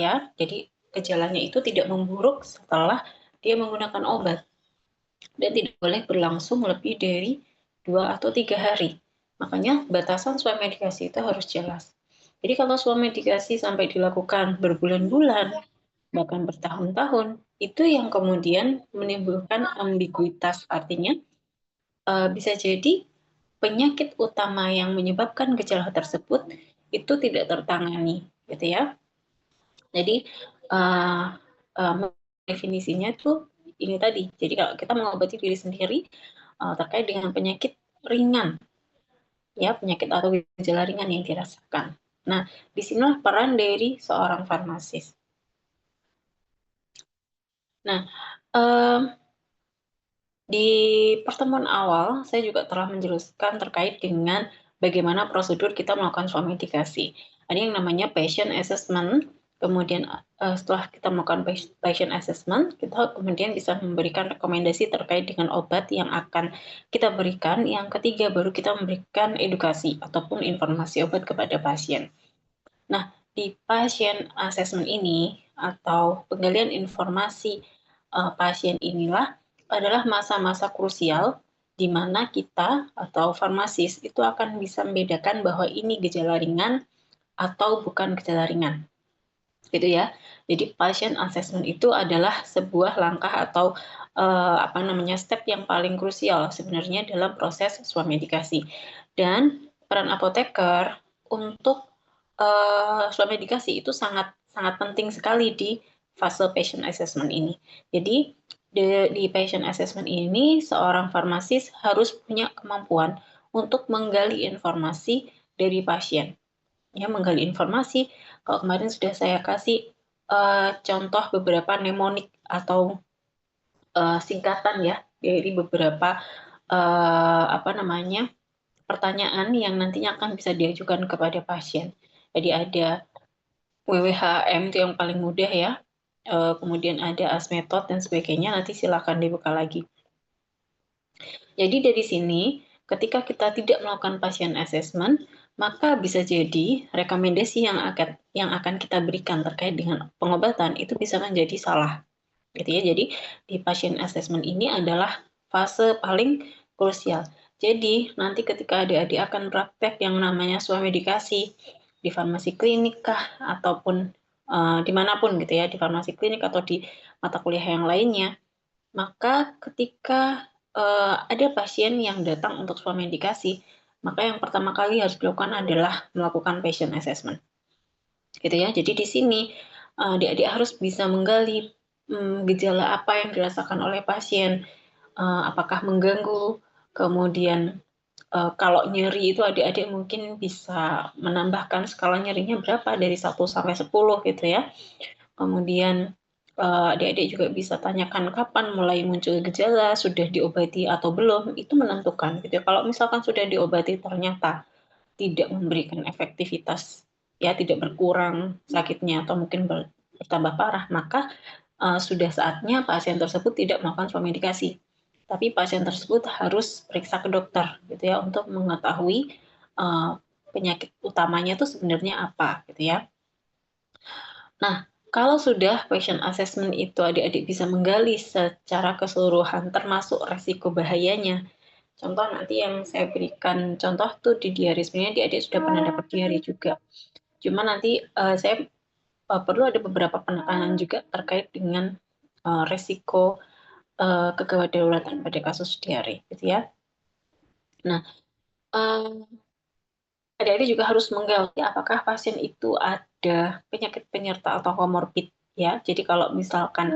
ya. Jadi gejalanya itu tidak memburuk setelah dia menggunakan obat dan tidak boleh berlangsung lebih dari 2 atau 3 hari. Makanya batasan swamedikasi itu harus jelas. Jadi kalau swamedikasi sampai dilakukan berbulan-bulan, bahkan bertahun-tahun, itu yang kemudian menimbulkan ambiguitas. Artinya bisa jadi penyakit utama yang menyebabkan gejala tersebut itu tidak tertangani, gitu ya. Jadi definisinya itu ini tadi. Jadi kalau kita mengobati diri sendiri terkait dengan penyakit ringan, ya penyakit atau gejala ringan yang dirasakan. Nah, disinilah peran dari seorang farmasis. Nah, di pertemuan awal saya juga telah menjelaskan terkait dengan bagaimana prosedur kita melakukan swamedikasi. Ada yang namanya patient assessment. Kemudian setelah kita melakukan patient assessment, kita kemudian bisa memberikan rekomendasi terkait dengan obat yang akan kita berikan. Yang ketiga, baru kita memberikan edukasi ataupun informasi obat kepada pasien. Nah, di patient assessment ini atau penggalian informasi pasien inilah adalah masa-masa krusial di mana kita atau farmasis itu akan bisa membedakan bahwa ini gejala ringan atau bukan gejala ringan. Gitu ya. Jadi patient assessment itu adalah sebuah langkah atau step yang paling krusial sebenarnya dalam proses swamedikasi. Dan peran apoteker untuk swamedikasi itu sangat sangat penting sekali di fase patient assessment ini. Jadi di patient assessment ini seorang farmasis harus punya kemampuan untuk menggali informasi dari pasien. Ya, menggali informasi. Kalau kemarin sudah saya kasih contoh beberapa mnemonik atau singkatan ya dari beberapa pertanyaan yang nantinya akan bisa diajukan kepada pasien. Jadi ada WWHM itu yang paling mudah ya. Kemudian ada ASMETOD dan sebagainya. Nanti silakan dibuka lagi. Jadi dari sini, ketika kita tidak melakukan patient assessment, maka bisa jadi rekomendasi yang akan kita berikan terkait dengan pengobatan itu bisa menjadi salah. Gitu ya. Jadi di patient assessment ini adalah fase paling krusial. Jadi nanti ketika adik-adik akan praktek yang namanya swamedikasi di farmasi klinik kah ataupun dimanapun gitu ya, di farmasi klinik atau di mata kuliah yang lainnya, maka ketika ada pasien yang datang untuk swamedikasi, maka yang pertama kali harus dilakukan adalah melakukan patient assessment. Gitu ya. Jadi di sini adik-adik harus bisa menggali gejala apa yang dirasakan oleh pasien, apakah mengganggu, kemudian kalau nyeri itu adik-adik mungkin bisa menambahkan skala nyerinya berapa dari 1 sampai 10 gitu ya. Kemudian adik-adik juga bisa tanyakan kapan mulai muncul gejala, sudah diobati atau belum, itu menentukan gitu ya. Kalau misalkan sudah diobati ternyata tidak memberikan efektivitas, ya tidak berkurang sakitnya atau mungkin bertambah parah, maka sudah saatnya pasien tersebut tidak melakukan swamedikasi. Tapi pasien tersebut harus periksa ke dokter gitu ya untuk mengetahui penyakit utamanya itu sebenarnya apa gitu ya. Nah, kalau sudah patient assessment itu adik-adik bisa menggali secara keseluruhan termasuk resiko bahayanya. Contoh nanti yang saya berikan contoh tuh di diari, sebenarnya adik-adik sudah pernah dapat diari juga. Cuma nanti saya perlu ada beberapa penekanan juga terkait dengan resiko kegawat daulatan pada kasus diare, gitu ya. Nah, adik-adik juga harus menggali apakah pasien itu ada penyakit penyerta atau komorbid, ya. Jadi kalau misalkan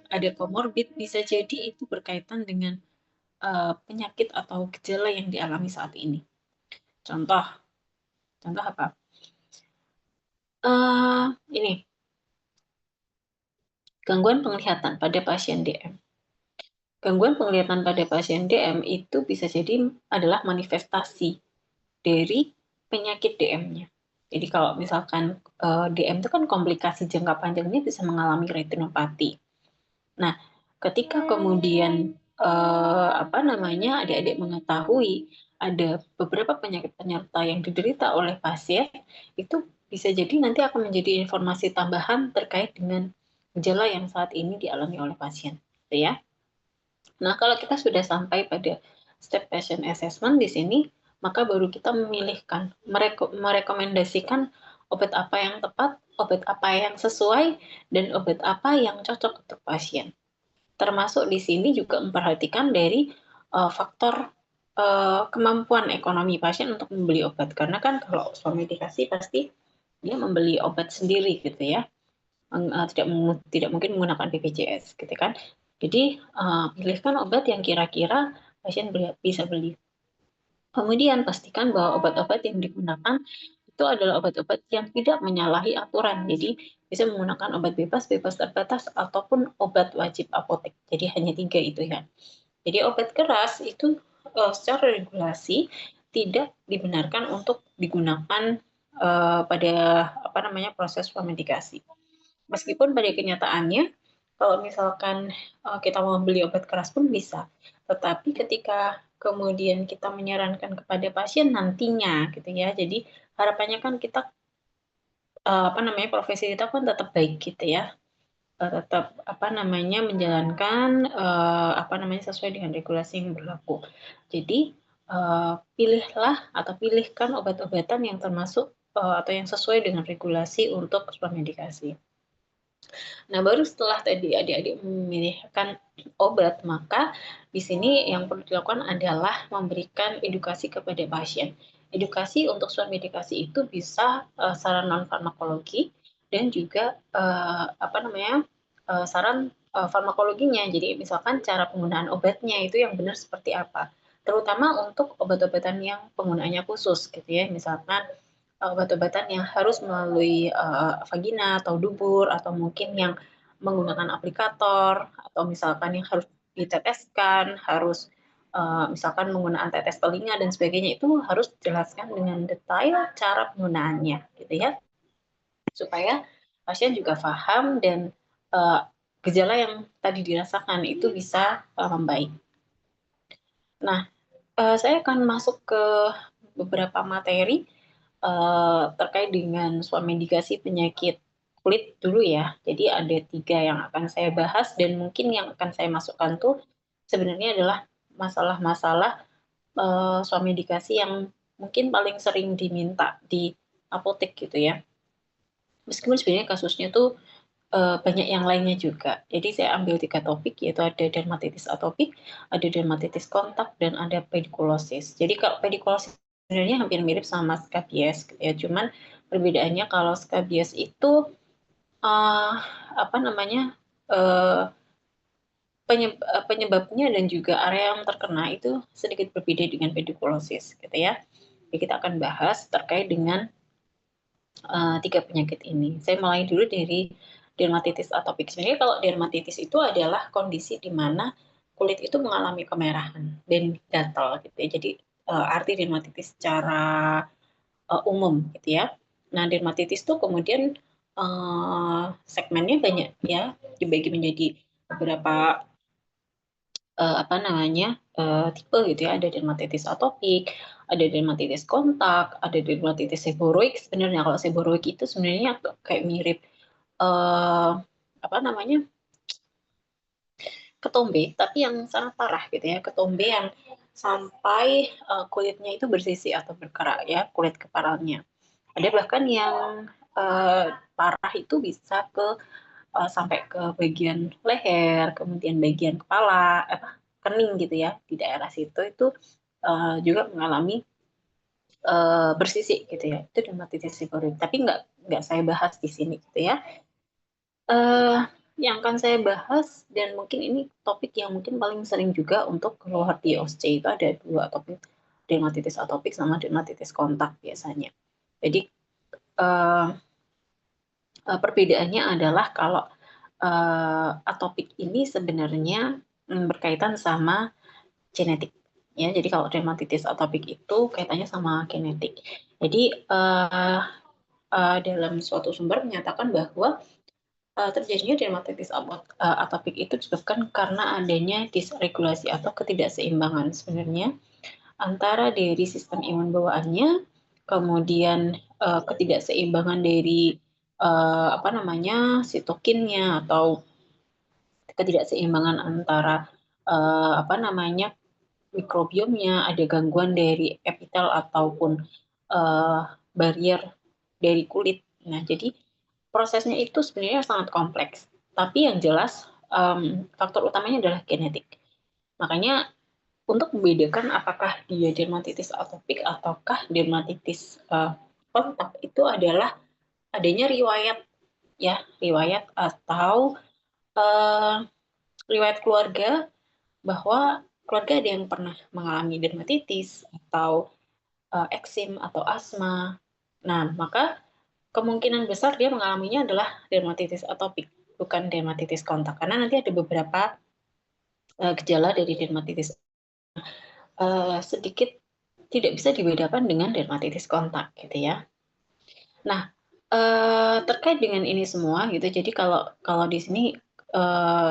ada komorbid, bisa jadi itu berkaitan dengan penyakit atau gejala yang dialami saat ini. Contoh apa? Ini gangguan penglihatan pada pasien DM. Gangguan penglihatan pada pasien DM itu bisa jadi adalah manifestasi dari penyakit DM-nya. Jadi kalau misalkan DM itu kan komplikasi jangka panjangnya bisa mengalami retinopati. Nah, ketika kemudian adik-adik mengetahui ada beberapa penyakit penyerta yang diderita oleh pasien, itu bisa jadi nanti akan menjadi informasi tambahan terkait dengan gejala yang saat ini dialami oleh pasien, gitu ya. Nah, kalau kita sudah sampai pada step patient assessment di sini, maka baru kita memilihkan, merekomendasikan obat apa yang tepat, obat apa yang sesuai, dan obat apa yang cocok untuk pasien. Termasuk di sini juga memperhatikan dari faktor kemampuan ekonomi pasien untuk membeli obat. Karena kan kalau swamedikasi pasti dia membeli obat sendiri gitu ya, tidak mungkin menggunakan BPJS gitu kan. Jadi pilihkan obat yang kira-kira pasien bisa beli. Kemudian pastikan bahwa obat-obat yang digunakan itu adalah obat-obat yang tidak menyalahi aturan. Jadi bisa menggunakan obat bebas, bebas terbatas, ataupun obat wajib apotek. Jadi hanya 3 itu ya. Jadi obat keras itu secara regulasi tidak dibenarkan untuk digunakan pada proses premedikasi. Meskipun pada kenyataannya kalau misalkan kita mau beli obat keras pun bisa, tetapi ketika kemudian kita menyarankan kepada pasien nantinya gitu ya, jadi harapannya kan kita profesi kita kan tetap baik gitu ya, tetap menjalankan sesuai dengan regulasi yang berlaku. Jadi pilihlah atau pilihkan obat-obatan yang termasuk atau yang sesuai dengan regulasi untuk premedikasi. Nah, baru setelah tadi adik-adik memilihkan obat, maka di sini yang perlu dilakukan adalah memberikan edukasi kepada pasien. Edukasi untuk swamedikasi itu bisa saran non-farmakologi dan juga saran farmakologinya. Jadi misalkan cara penggunaan obatnya itu yang benar seperti apa. Terutama untuk obat-obatan yang penggunaannya khusus gitu ya. Misalkan obat-obatan yang harus melalui vagina atau dubur atau mungkin yang menggunakan aplikator atau misalkan yang harus diteteskan, harus misalkan menggunakan tetes telinga dan sebagainya itu harus dijelaskan dengan detail cara penggunaannya gitu ya. Supaya pasien juga paham dan gejala yang tadi dirasakan itu bisa membaik. Nah, saya akan masuk ke beberapa materi terkait dengan swamedikasi penyakit kulit dulu ya. Jadi ada 3 yang akan saya bahas dan mungkin yang akan saya masukkan tuh sebenarnya adalah masalah-masalah swamedikasi yang mungkin paling sering diminta di apotek gitu ya. Meskipun sebenarnya kasusnya tuh banyak yang lainnya juga. Jadi saya ambil 3 topik, yaitu ada dermatitis atopik, ada dermatitis kontak, dan ada pedikulosis. Jadi kalau pedikulosis sebenarnya hampir mirip sama skabies, ya. Cuman perbedaannya kalau skabies itu uh, apa namanya uh, penyebabnya dan juga area yang terkena itu sedikit berbeda dengan pedikulosis, gitu ya. Jadi kita akan bahas terkait dengan 3 penyakit ini. Saya mulai dulu dari dermatitis atopik. Sebenarnya kalau dermatitis itu adalah kondisi di mana kulit itu mengalami kemerahan dan gatal gitu ya. Jadi arti dermatitis secara umum gitu ya. Nah, dermatitis itu kemudian segmennya banyak ya, dibagi menjadi beberapa tipe gitu ya. Ada dermatitis atopik, ada dermatitis kontak, ada dermatitis seboroik. Sebenarnya kalau seboroik itu sebenarnya kayak mirip ketombe, tapi yang sangat parah gitu ya. Ketombe yang sampai kulitnya itu bersisi atau berkerak ya, kulit kepalanya. Ada bahkan yang parah itu bisa sampai ke bagian leher, kemudian bagian kepala, kening gitu ya, di daerah situ itu juga mengalami bersisik gitu ya. Itu dermatitis seboroik. Tapi nggak saya bahas di sini gitu ya. Yang akan saya bahas dan mungkin ini topik yang mungkin paling sering juga untuk keluar di OSCE itu ada 2 topik, dermatitis atopik sama dermatitis kontak biasanya. Jadi perbedaannya adalah kalau atopik ini sebenarnya berkaitan sama genetik ya. Jadi kalau dermatitis atopik itu kaitannya sama genetik. Jadi dalam suatu sumber menyatakan bahwa terjadinya dermatitis atopik itu disebabkan karena adanya disregulasi atau ketidakseimbangan sebenarnya antara dari sistem imun bawaannya, kemudian ketidakseimbangan dari apa namanya sitokinnya atau ketidakseimbangan antara apa namanya mikrobiomnya, ada gangguan dari epitel ataupun barrier dari kulit. Nah, jadi prosesnya itu sebenarnya sangat kompleks. Tapi yang jelas faktor utamanya adalah genetik. Makanya untuk membedakan apakah dia dermatitis atopik ataukah dermatitis kontak itu adalah adanya riwayat ya, riwayat atau uh, riwayat keluarga bahwa keluarga ada yang pernah mengalami dermatitis atau eksim atau asma. Nah, maka kemungkinan besar dia mengalaminya adalah dermatitis atopik, bukan dermatitis kontak. Karena nanti ada beberapa gejala dari dermatitis sedikit tidak bisa dibedakan dengan dermatitis kontak gitu ya. Nah, terkait dengan ini semua gitu, jadi kalau kalau di sini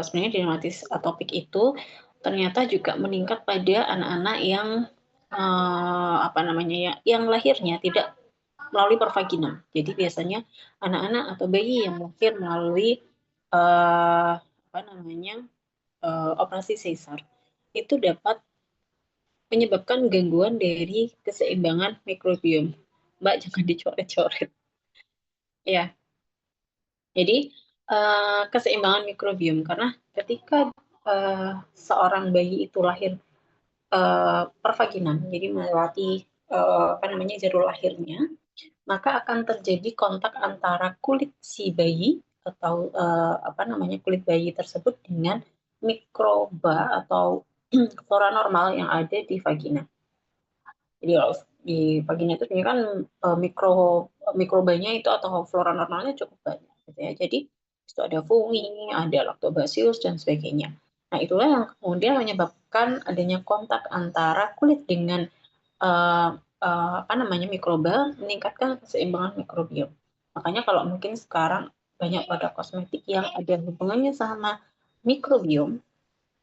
sebenarnya dermatitis atopik itu ternyata juga meningkat pada anak-anak yang apa namanya ya, yang lahirnya tidak melalui pervaginam. Jadi biasanya anak-anak atau bayi yang lahir melalui apa namanya operasi sesar itu dapat menyebabkan gangguan dari keseimbangan mikrobiom. Mbak jangan dicoret-coret. Ya, jadi keseimbangan mikrobiom karena ketika seorang bayi itu lahir pervaginam, jadi melewati apa namanya jalur lahirnya, maka akan terjadi kontak antara kulit si bayi atau apa namanya kulit bayi tersebut dengan mikroba atau flora normal yang ada di vagina. Jadi kalau di vagina itu sebenarnya kan mikrobanya itu atau flora normalnya cukup banyak gitu ya. Jadi itu ada fungi, ada lactobacillus dan sebagainya. Nah, itulah yang kemudian menyebabkan adanya kontak antara kulit dengan uh, apa namanya mikroba meningkatkan keseimbangan mikrobiom. Makanya kalau mungkin sekarang banyak produk kosmetik yang ada hubungannya sama mikrobiom,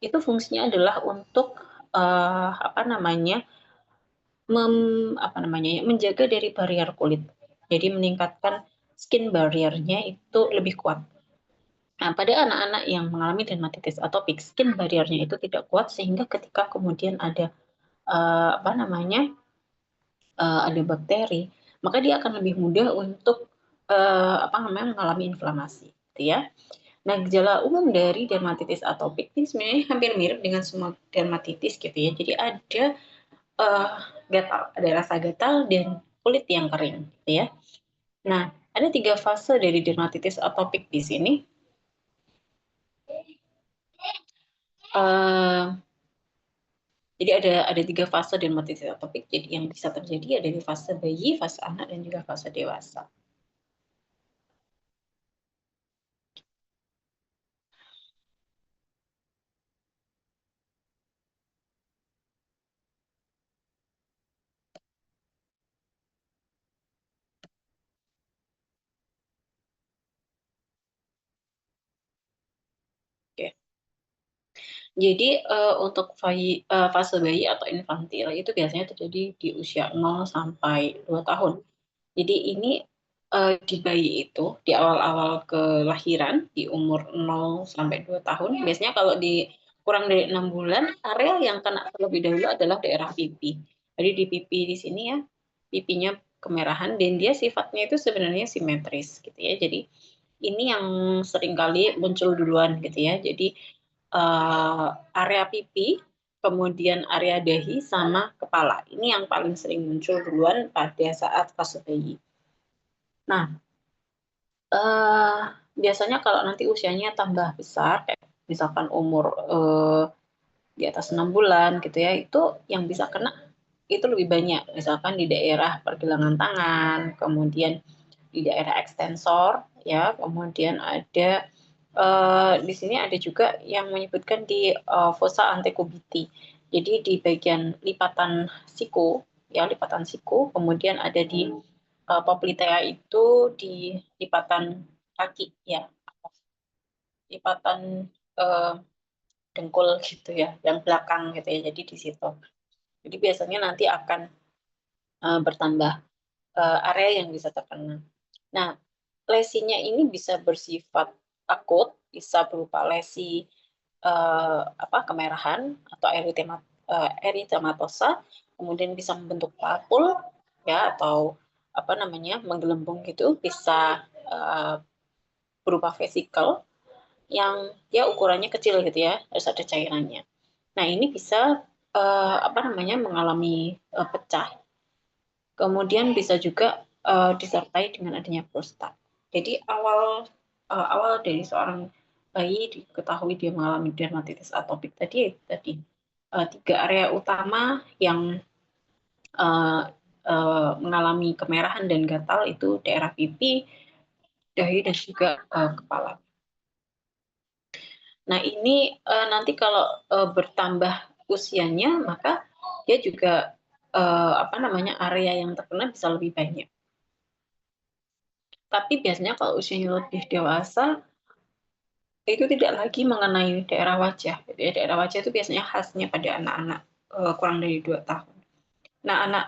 itu fungsinya adalah untuk apa namanya apa namanya ya, menjaga dari barrier kulit. Jadi meningkatkan skin barrier-nya itu lebih kuat. Nah, pada anak-anak yang mengalami dermatitis atopik, skin barrier-nya itu tidak kuat sehingga ketika kemudian ada apa namanya ada bakteri, maka dia akan lebih mudah untuk apa namanya mengalami inflamasi, gitu ya. Nah, gejala umum dari dermatitis atopik ini sebenarnya hampir mirip dengan semua dermatitis gitu ya. Jadi ada gatal, ada rasa gatal dan kulit yang kering, gitu ya. Nah, ada 3 fase dari dermatitis atopik di sini. Uh, jadi ada 3 fase dermatitis atopik. Jadi yang bisa terjadi ada di fase bayi, fase anak, dan juga fase dewasa. Oke. Jadi untuk fase bayi atau infantil itu biasanya terjadi di usia 0 sampai 2 tahun. Jadi ini di bayi itu di awal-awal kelahiran di umur 0 sampai 2 tahun biasanya kalau di kurang dari 6 bulan area yang kena terlebih dahulu adalah daerah pipi. Jadi di pipi di sini ya pipinya kemerahan dan dia sifatnya itu sebenarnya simetris gitu ya. Jadi ini yang seringkali muncul duluan gitu ya. Jadi area pipi, kemudian area dahi sama kepala. Ini yang paling sering muncul duluan pada saat fase bayi. Nah, eh, biasanya kalau nanti usianya tambah besar, kayak misalkan umur di atas 6 bulan gitu ya, itu yang bisa kena itu lebih banyak. Misalkan di daerah pergelangan tangan, kemudian di daerah ekstensor, ya, kemudian ada di sini ada juga yang menyebutkan di fossa antecubiti. Jadi di bagian lipatan siku, ya lipatan siku, kemudian ada di poplitea itu di lipatan kaki, ya lipatan uh, dengkul gitu ya, yang belakang gitu ya. Jadi di situ. Jadi biasanya nanti akan bertambah. area yang bisa terkena. Nah, lesinya ini bisa bersifat akut, bisa berupa lesi kemerahan atau eritematosa, kemudian bisa membentuk papul ya atau menggelembung gitu, bisa berupa vesikel yang dia ukurannya kecil gitu ya, harus ada cairannya. Nah, ini bisa mengalami pecah. Kemudian bisa juga disertai dengan adanya prostat. Jadi awal dari seorang bayi diketahui dia mengalami dermatitis atopik tadi tiga area utama yang mengalami kemerahan dan gatal itu daerah pipi, dahi dan juga kepala. Nah, ini nanti kalau bertambah usianya, maka dia juga area yang terkena bisa lebih banyak. Tapi biasanya kalau usianya lebih dewasa, itu tidak lagi mengenai daerah wajah. Jadi daerah wajah itu biasanya khasnya pada anak-anak kurang dari 2 tahun. Nah, anak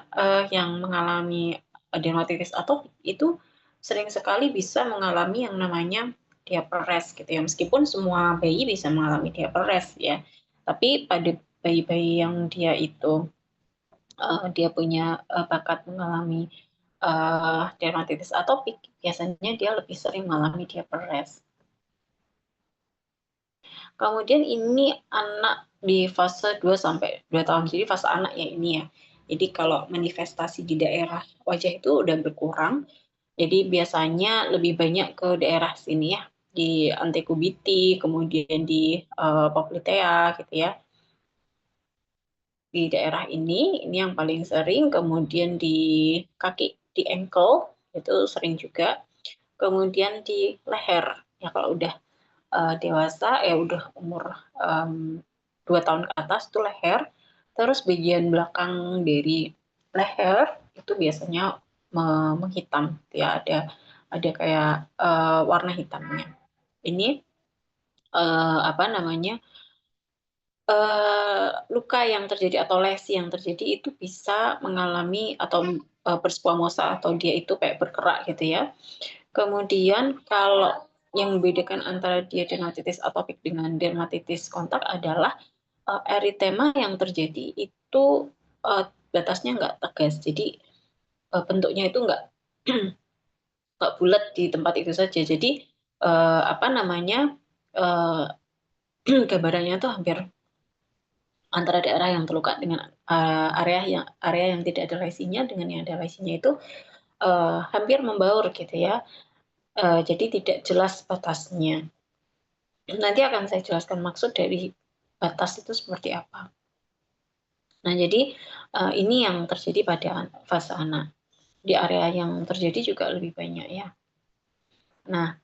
yang mengalami dermatitis atopik itu sering sekali bisa mengalami yang namanya diaperes gitu ya. Meskipun semua bayi bisa mengalami diaperes ya. Tapi pada bayi-bayi yang dia punya bakat mengalami dermatitis atopik, biasanya dia lebih sering mengalami diaperes. Kemudian ini anak di fase 2 sampai 2 tahun. Jadi fase anak ya ini ya. Jadi kalau manifestasi di daerah wajah itu udah berkurang. Jadi biasanya lebih banyak ke daerah sini ya, di antekubiti, kemudian di poplitea gitu ya. Di daerah ini yang paling sering, kemudian di kaki, di ankle itu sering juga. Kemudian di leher. Ya kalau udah dewasa ya udah umur 2 tahun ke atas itu leher, terus bagian belakang dari leher itu biasanya menghitam ya, ada kayak warna hitamnya. Ini luka yang terjadi atau lesi yang terjadi itu bisa mengalami atau bersquamosa atau dia itu kayak berkerak gitu ya. Kemudian kalau yang membedakan antara dia dermatitis atopik dengan dermatitis kontak adalah eritema yang terjadi itu batasnya nggak tegas. Jadi bentuknya itu nggak bulat di tempat itu saja. Jadi uh, apa namanya uh, gambarannya itu hampir antara daerah yang terluka dengan area yang tidak ada lesinya dengan yang ada lesinya itu hampir membaur gitu ya. Jadi tidak jelas batasnya. Nanti akan saya jelaskan maksud dari batas itu seperti apa. Nah, jadi ini yang terjadi pada fase anak. Di area yang terjadi juga lebih banyak ya. Nah,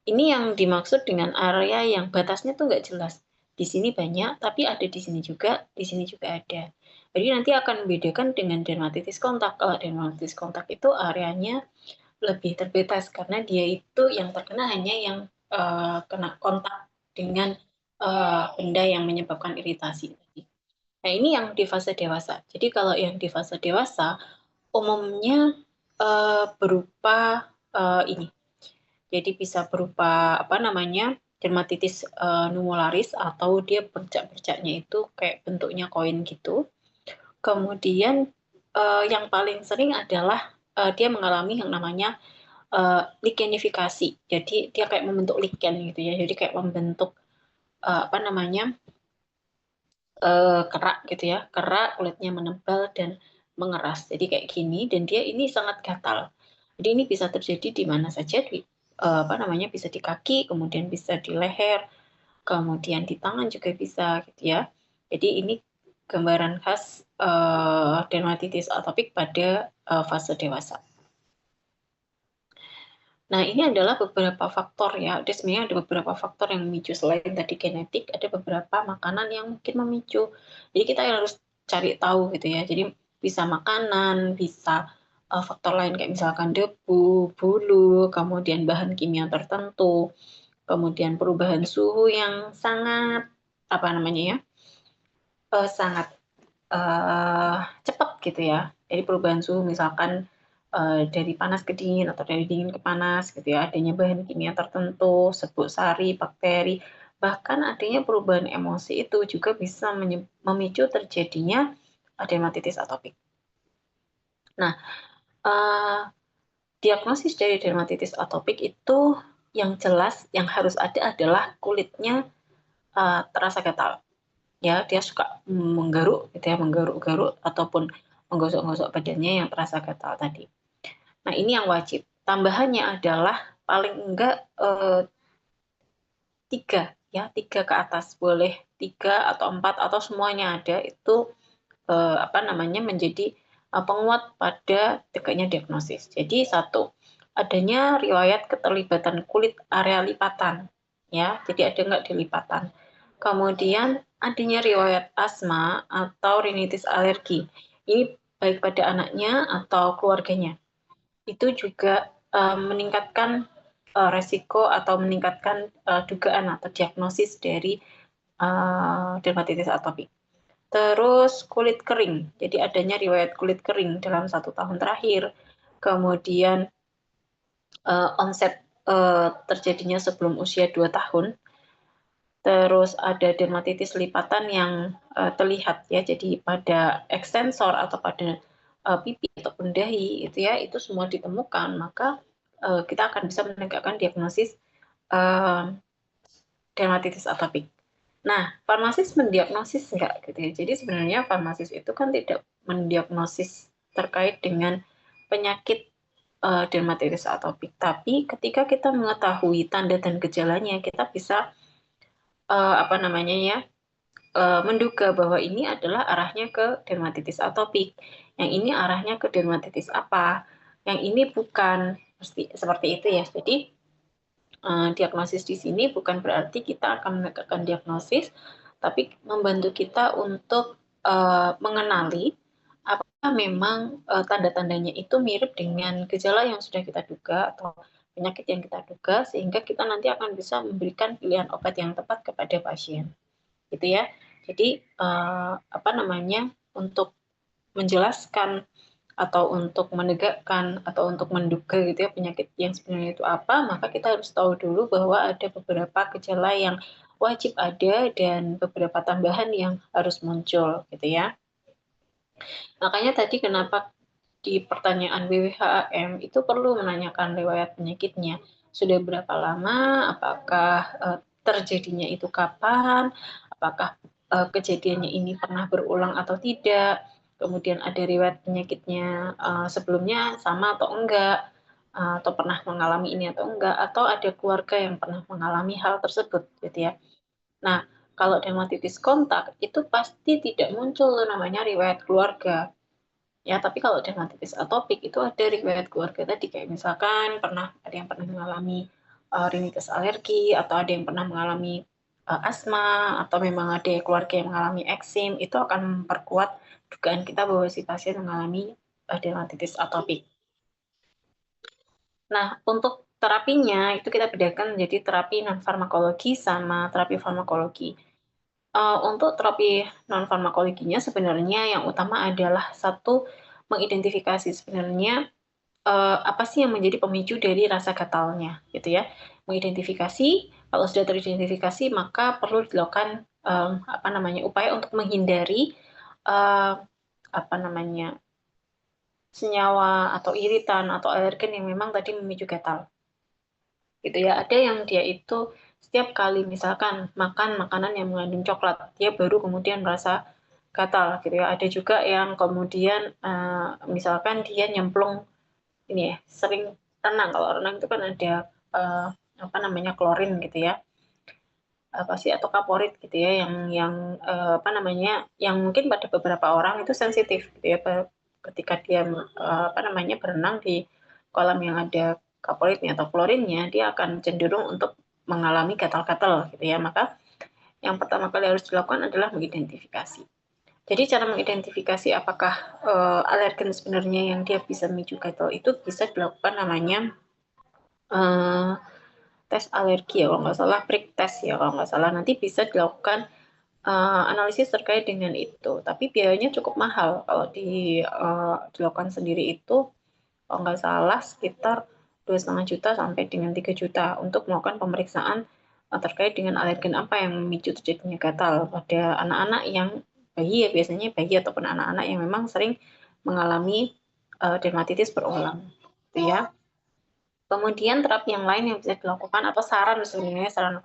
ini yang dimaksud dengan area yang batasnya tuh nggak jelas. Di sini banyak, tapi ada di sini juga ada. Jadi nanti akan membedakan dengan dermatitis kontak. Kalau dermatitis kontak itu areanya lebih terbatas karena dia itu yang terkena hanya yang kena kontak dengan benda yang menyebabkan iritasi. Nah, ini yang di fase dewasa. Jadi kalau yang di fase dewasa umumnya berupa ini. Jadi bisa berupa dermatitis numularis atau dia bercak-bercaknya itu kayak bentuknya koin gitu. Kemudian yang paling sering adalah dia mengalami yang namanya likenifikasi. Jadi dia kayak membentuk lichen gitu ya. Jadi kayak membentuk kerak gitu ya. Kerak, kulitnya menebal dan mengeras. Jadi kayak gini dan dia ini sangat gatal. Jadi ini bisa terjadi di mana saja bisa di kaki, kemudian bisa di leher, kemudian di tangan juga bisa gitu ya. Jadi ini gambaran khas dermatitis atopik pada fase dewasa. Nah, ini adalah beberapa faktor ya. Ada sebenarnya ada beberapa faktor yang memicu selain tadi genetik, ada beberapa makanan yang mungkin memicu. Jadi kita harus cari tahu gitu ya. Jadi bisa makanan, bisa faktor lain kayak misalkan debu, bulu, kemudian bahan kimia tertentu, kemudian perubahan suhu yang sangat sangat cepat gitu ya. Jadi perubahan suhu misalkan dari panas ke dingin atau dari dingin ke panas gitu ya, adanya bahan kimia tertentu, serbuk sari, bakteri, bahkan adanya perubahan emosi itu juga bisa memicu terjadinya dermatitis atopik. Nah, diagnosis dari dermatitis atopik itu yang jelas yang harus ada adalah kulitnya terasa gatal. Ya, dia suka menggaruk gitu ya, menggaruk-garuk ataupun menggosok-gosok badannya yang terasa gatal tadi. Nah, ini yang wajib. Tambahannya adalah paling enggak 3 ya, 3 ke atas. Boleh 3 atau 4 atau semuanya ada itu menjadi penguat pada tegaknya diagnosis. Jadi satu, adanya riwayat keterlibatan kulit area lipatan, ya. Jadi ada nggak di lipatan. Kemudian adanya riwayat asma atau rinitis alergi. Ini baik pada anaknya atau keluarganya. Itu juga meningkatkan resiko atau meningkatkan dugaan atau diagnosis dari dermatitis atopik. Terus kulit kering, jadi adanya riwayat kulit kering dalam 1 tahun terakhir. Kemudian onset terjadinya sebelum usia 2 tahun. Terus ada dermatitis lipatan yang terlihat ya, jadi pada eksensor atau pada pipi ataupun dahi itu ya, itu semua ditemukan, maka kita akan bisa menegakkan diagnosis dermatitis atopik. Nah, farmasis mendiagnosis enggak gitu ya. Jadi sebenarnya farmasis itu kan tidak mendiagnosis terkait dengan penyakit dermatitis atopik, tapi ketika kita mengetahui tanda dan gejalanya, kita bisa menduga bahwa ini adalah arahnya ke dermatitis atopik, yang ini arahnya ke dermatitis apa, yang ini bukan, seperti itu ya. Jadi diagnosis di sini bukan berarti kita akan menegakkan diagnosis, tapi membantu kita untuk mengenali apakah memang tanda-tandanya itu mirip dengan gejala yang sudah kita duga atau penyakit yang kita duga, sehingga kita nanti akan bisa memberikan pilihan obat yang tepat kepada pasien, gitu ya. Jadi untuk menjelaskan atau untuk menegakkan atau untuk menduga gitu ya penyakit yang sebenarnya itu apa, maka kita harus tahu dulu bahwa ada beberapa gejala yang wajib ada dan beberapa tambahan yang harus muncul gitu ya. Makanya tadi kenapa di pertanyaan WWHAM itu perlu menanyakan riwayat penyakitnya. Sudah berapa lama, apakah terjadinya itu kapan, apakah kejadiannya ini pernah berulang atau tidak, kemudian ada riwayat penyakitnya sebelumnya sama atau enggak, atau pernah mengalami ini atau enggak, atau ada keluarga yang pernah mengalami hal tersebut gitu ya. Nah, kalau dermatitis kontak itu pasti tidak muncul namanya riwayat keluarga. Ya, tapi kalau dermatitis atopik itu ada riwayat keluarga tadi, kayak misalkan ada yang pernah mengalami rinitis alergi, atau ada yang pernah mengalami asma, atau memang ada keluarga yang mengalami eksim, itu akan memperkuat dugaan kita bahwa si pasien mengalami dermatitis atopik. Nah, untuk terapinya itu kita bedakan menjadi terapi non-farmakologi sama terapi farmakologi. Untuk terapi non-farmakologinya sebenarnya yang utama adalah satu, mengidentifikasi sebenarnya apa sih yang menjadi pemicu dari rasa gatalnya, gitu ya. Mengidentifikasi, kalau sudah teridentifikasi maka perlu dilakukan upaya untuk menghindari uh, senyawa atau iritan atau alergen yang memang tadi memicu gatal. Gitu ya. Ada yang dia itu setiap kali misalkan makan makanan yang mengandung coklat, dia baru kemudian merasa gatal gitu ya. Ada juga yang kemudian misalkan dia nyemplung ini ya, sering renang. Kalau renang itu kan ada klorin gitu ya. Atau kaporit gitu ya yang mungkin pada beberapa orang itu sensitif gitu ya ketika dia berenang di kolam yang ada kaporitnya atau klorinnya, dia akan cenderung untuk mengalami gatal-gatal gitu ya. Maka yang pertama kali harus dilakukan adalah mengidentifikasi. Jadi cara mengidentifikasi apakah alergen sebenarnya yang dia bisa memicu gatal itu bisa dilakukan namanya tes alergi ya, kalau nggak salah prick test ya kalau nggak salah, nanti bisa dilakukan analisis terkait dengan itu. Tapi biayanya cukup mahal kalau dilakukan sendiri itu kalau nggak salah sekitar 2,5 juta sampai dengan 3 juta untuk melakukan pemeriksaan terkait dengan alergen apa yang memicu terjadinya gatal pada anak-anak yang bayi ya, biasanya bayi ataupun anak-anak yang memang sering mengalami dermatitis berulang, gitu ya. Kemudian terapi yang lain yang bisa dilakukan atau saran sebenarnya saran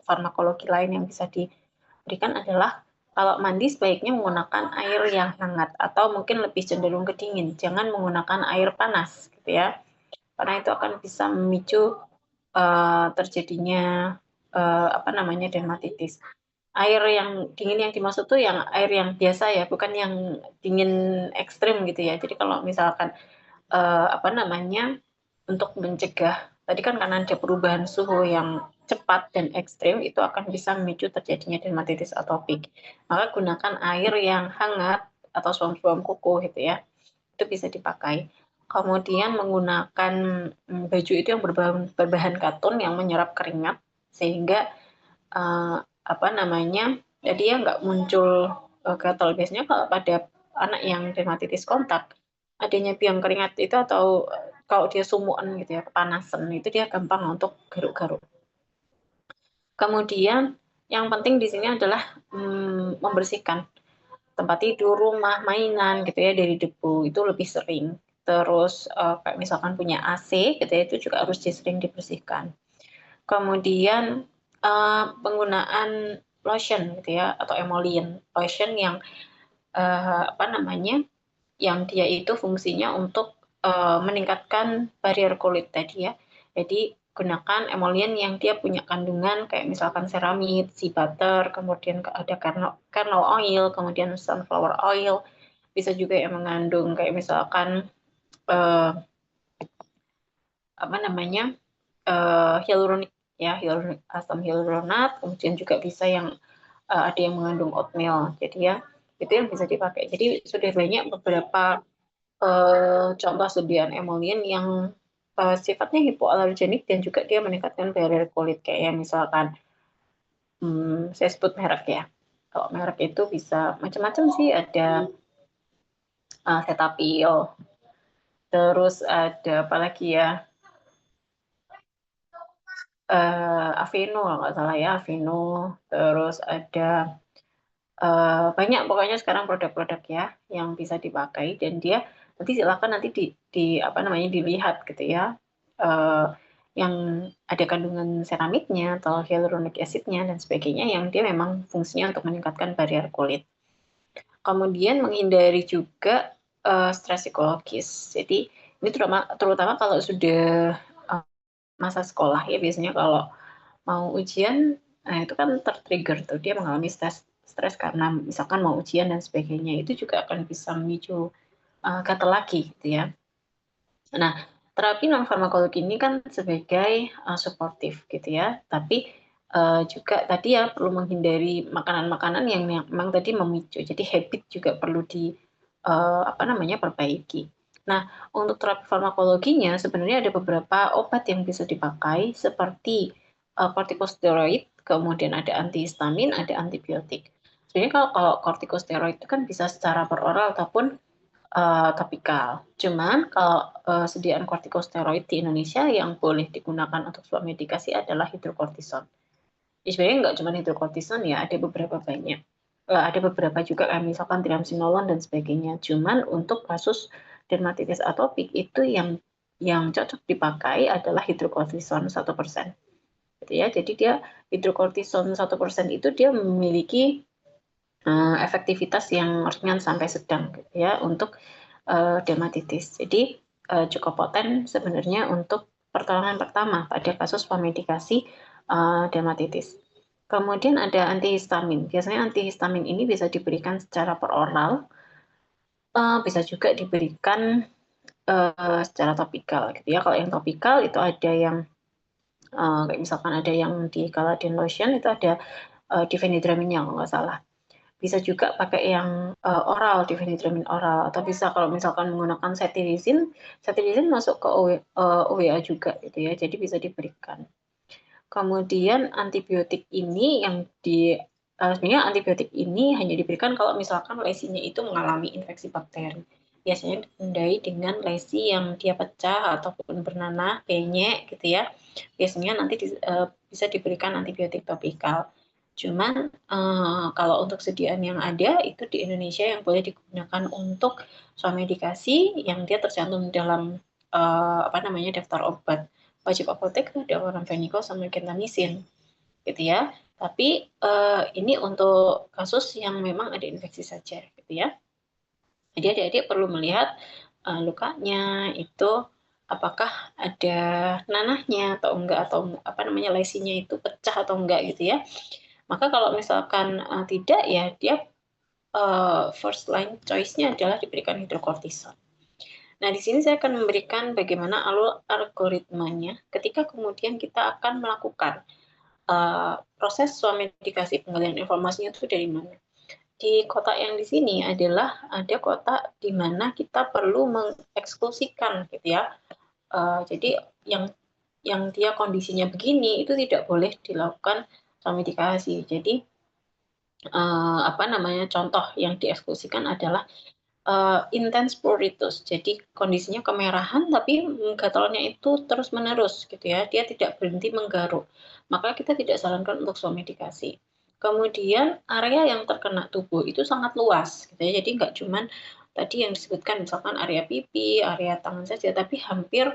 farmakologi lain yang bisa diberikan adalah kalau mandi sebaiknya menggunakan air yang hangat atau mungkin lebih cenderung ke dingin, jangan menggunakan air panas gitu ya. Karena itu akan bisa memicu terjadinya dermatitis. Air yang dingin yang dimaksud tuh yang air yang biasa ya, bukan yang dingin ekstrim gitu ya. Jadi kalau misalkan untuk mencegah tadi kan karena ada perubahan suhu yang cepat dan ekstrim itu akan bisa memicu terjadinya dermatitis atopik. Maka gunakan air yang hangat atau suam-suam kuku gitu ya. Itu bisa dipakai. Kemudian menggunakan baju itu yang berbahan katun yang menyerap keringat sehingga jadi ya nggak muncul gatal. Biasanya kalau pada anak yang dermatitis kontak adanya biang keringat itu atau kalau dia sumuan gitu ya, kepanasan, itu dia gampang untuk garuk-garuk. Kemudian yang penting di sini adalah membersihkan tempat tidur, rumah, mainan gitu ya dari debu itu lebih sering. Terus kayak misalkan punya AC gitu ya itu juga harus sering dibersihkan. Kemudian penggunaan lotion gitu ya atau emollient lotion yang yang dia itu fungsinya untuk meningkatkan barrier kulit tadi ya. Jadi gunakan emollient yang dia punya kandungan kayak misalkan ceramide, sea butter, kemudian ada kernel oil, kemudian sunflower oil, bisa juga yang mengandung kayak misalkan eh, hyaluronik ya, asam hyaluronat, kemudian juga bisa yang ada yang mengandung oatmeal. Jadi ya itu yang bisa dipakai. Jadi sudah banyak beberapa contoh sediaan emollient yang sifatnya hipoalergenik dan juga dia meningkatkan barrier kulit kayak misalkan saya sebut merek ya. Kalau merek itu bisa macam-macam sih, ada Cetaphil, terus ada apa lagi ya, Aveeno kalau nggak salah ya, Aveeno, terus ada banyak pokoknya sekarang produk-produk ya yang bisa dipakai dan dia nanti silakan nanti dilihat gitu ya uh, yang ada kandungan seramidnya atau hyaluronic acidnya dan sebagainya yang dia memang fungsinya untuk meningkatkan barrier kulit. Kemudian menghindari juga stres psikologis. Jadi ini terutama kalau sudah masa sekolah ya, biasanya kalau mau ujian, nah itu kan tertrigger tuh dia mengalami stres karena misalkan mau ujian dan sebagainya, itu juga akan bisa memicu gatal lagi gitu ya. Nah, terapi non farmakologi ini kan sebagai suportif gitu ya, tapi juga tadi ya perlu menghindari makanan-makanan yang memang tadi memicu. Jadi habit juga perlu perbaiki. Nah, untuk terapi farmakologinya sebenarnya ada beberapa obat yang bisa dipakai seperti kortikosteroid, kemudian ada antihistamin, ada antibiotik. Sebenarnya kalau kortikosteroid itu kan bisa secara peroral ataupun topikal. Cuman kalau sediaan kortikosteroid di Indonesia yang boleh digunakan untuk sebuah medikasi adalah hidrokortison. Ya, sebenarnya nggak cuma hidrokortison ya, ada beberapa banyak. Ada beberapa juga kayak misalkan triamcinolone dan sebagainya. Cuman untuk kasus dermatitis atopik itu yang cocok dipakai adalah hidrokortison 1%. Gitu ya. Jadi dia hidrokortison 1% itu dia memiliki efektivitas yang ringan sampai sedang gitu ya untuk dermatitis. Jadi cukup poten sebenarnya untuk pertolongan pertama pada kasus pemedikasi dermatitis. Kemudian ada antihistamin. Biasanya antihistamin ini bisa diberikan secara peroral, bisa juga diberikan secara topikal gitu ya. Kalau yang topikal itu ada yang kayak misalkan ada yang di collagen lotion itu ada diphenhydramine kalau nggak salah. Bisa juga pakai yang oral, diphenhydramine oral, atau bisa kalau misalkan menggunakan cetirizine masuk ke OWA juga gitu ya, jadi bisa diberikan. Kemudian antibiotik ini sebenarnya antibiotik ini hanya diberikan kalau misalkan lesinya itu mengalami infeksi bakteri. biasanya ditandai dengan lesi yang dia pecah ataupun bernanah, penyek gitu ya. Biasanya nanti bisa diberikan antibiotik topikal. Cuman kalau untuk sediaan yang ada itu di Indonesia yang boleh digunakan untuk swamedikasi yang dia tercantum dalam daftar obat wajib apotek itu ada chloramphenicol sama gentamicin gitu ya. Tapi ini untuk kasus yang memang ada infeksi saja gitu ya. Jadi adik-adik perlu melihat lukanya itu apakah ada nanahnya atau enggak, atau lesinya itu pecah atau enggak gitu ya. Maka kalau misalkan tidak ya dia first line choice-nya adalah diberikan hidrokortison. Nah, di sini saya akan memberikan bagaimana algoritmanya ketika kemudian kita akan melakukan proses swamedikasi penggalian informasinya itu dari mana. Di kotak yang di sini adalah ada kotak di mana kita perlu mengeksklusikan gitu ya. Jadi yang dia kondisinya begini itu tidak boleh dilakukan swamedikasi. Jadi contoh yang dieksklusikan adalah intense pruritus. Jadi kondisinya kemerahan tapi gatalnya itu terus-menerus gitu ya. Dia tidak berhenti menggaruk. Maka kita tidak sarankan untuk swamedikasi. Kemudian area yang terkena tubuh itu sangat luas gitu ya. Jadi nggak cuman tadi yang disebutkan misalkan area pipi, area tangan saja, tapi hampir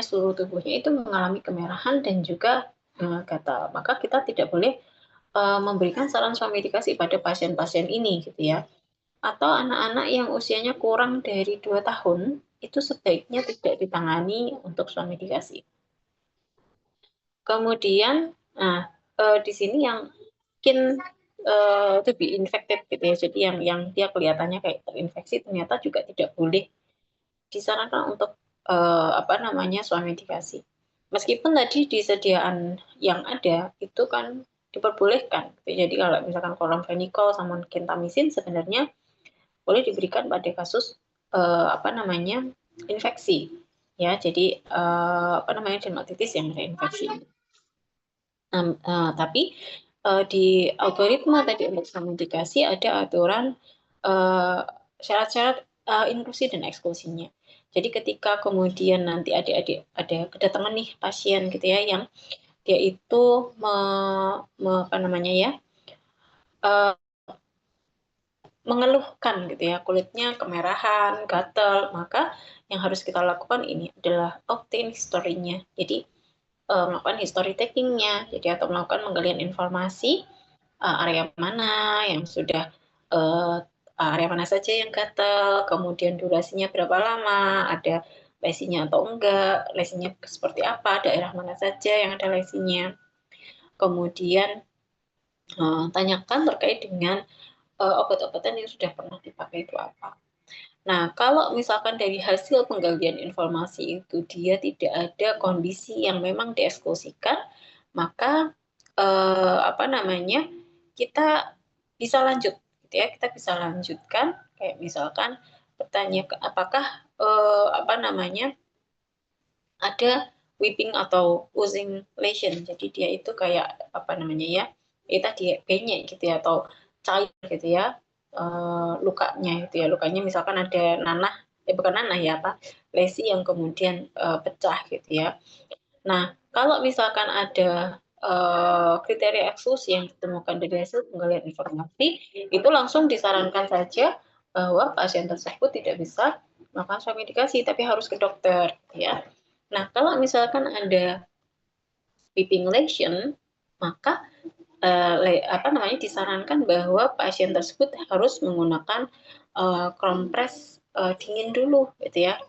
seluruh tubuhnya itu mengalami kemerahan dan juga gatal. Maka kita tidak boleh memberikan saran swamedikasi pada pasien-pasien ini gitu ya. Atau anak-anak yang usianya kurang dari 2 tahun, itu sebaiknya tidak ditangani untuk swamedikasi. Kemudian, di sini yang mungkin to be infected gitu ya, jadi yang dia kelihatannya kayak terinfeksi ternyata juga tidak boleh disarankan untuk swamedikasi. Meskipun tadi di sediaan yang ada itu kan diperbolehkan. Jadi kalau misalkan chloramphenicol sama gentamicin sebenarnya boleh diberikan pada kasus infeksi ya. Jadi dermatitis yang terinfeksi. Tapi di algoritma tadi untuk swamedikasi ada aturan syarat-syarat inklusi dan eksklusinya. Jadi ketika kemudian nanti adik-adik ada kedatangan nih pasien gitu ya yang dia itu mengeluhkan gitu ya, kulitnya kemerahan, gatal, maka yang harus kita lakukan ini adalah obtain history-nya. Jadi melakukan history taking-nya, jadi atau melakukan penggalian informasi area mana yang sudah area mana saja yang gatal, kemudian durasinya berapa lama, ada lesinya atau enggak, lesinya seperti apa, daerah mana saja yang ada lesinya. Kemudian tanyakan terkait dengan obat-obatan yang sudah pernah dipakai itu apa. Nah, kalau misalkan dari hasil penggalian informasi itu dia tidak ada kondisi yang memang dieksklusikan, maka kita bisa lanjut, gitu ya. Kita bisa lanjutkan, kayak misalkan bertanya apakah ada weeping atau oozing lesion. Jadi dia itu kayak tadi penyek gitu ya atau cair gitu ya lukanya gitu ya. Lukanya misalkan ada nanah, bukan nanah ya lesi yang kemudian pecah gitu ya. Nah, kalau misalkan ada kriteria eksklusi yang ditemukan dari hasil penggalian informasi, itu langsung disarankan saja bahwa pasien tersebut tidak bisa melakukan swamedikasi, tapi harus ke dokter ya. Nah, kalau misalkan ada weeping lesion, maka disarankan bahwa pasien tersebut harus menggunakan kompres dingin dulu, gitu ya,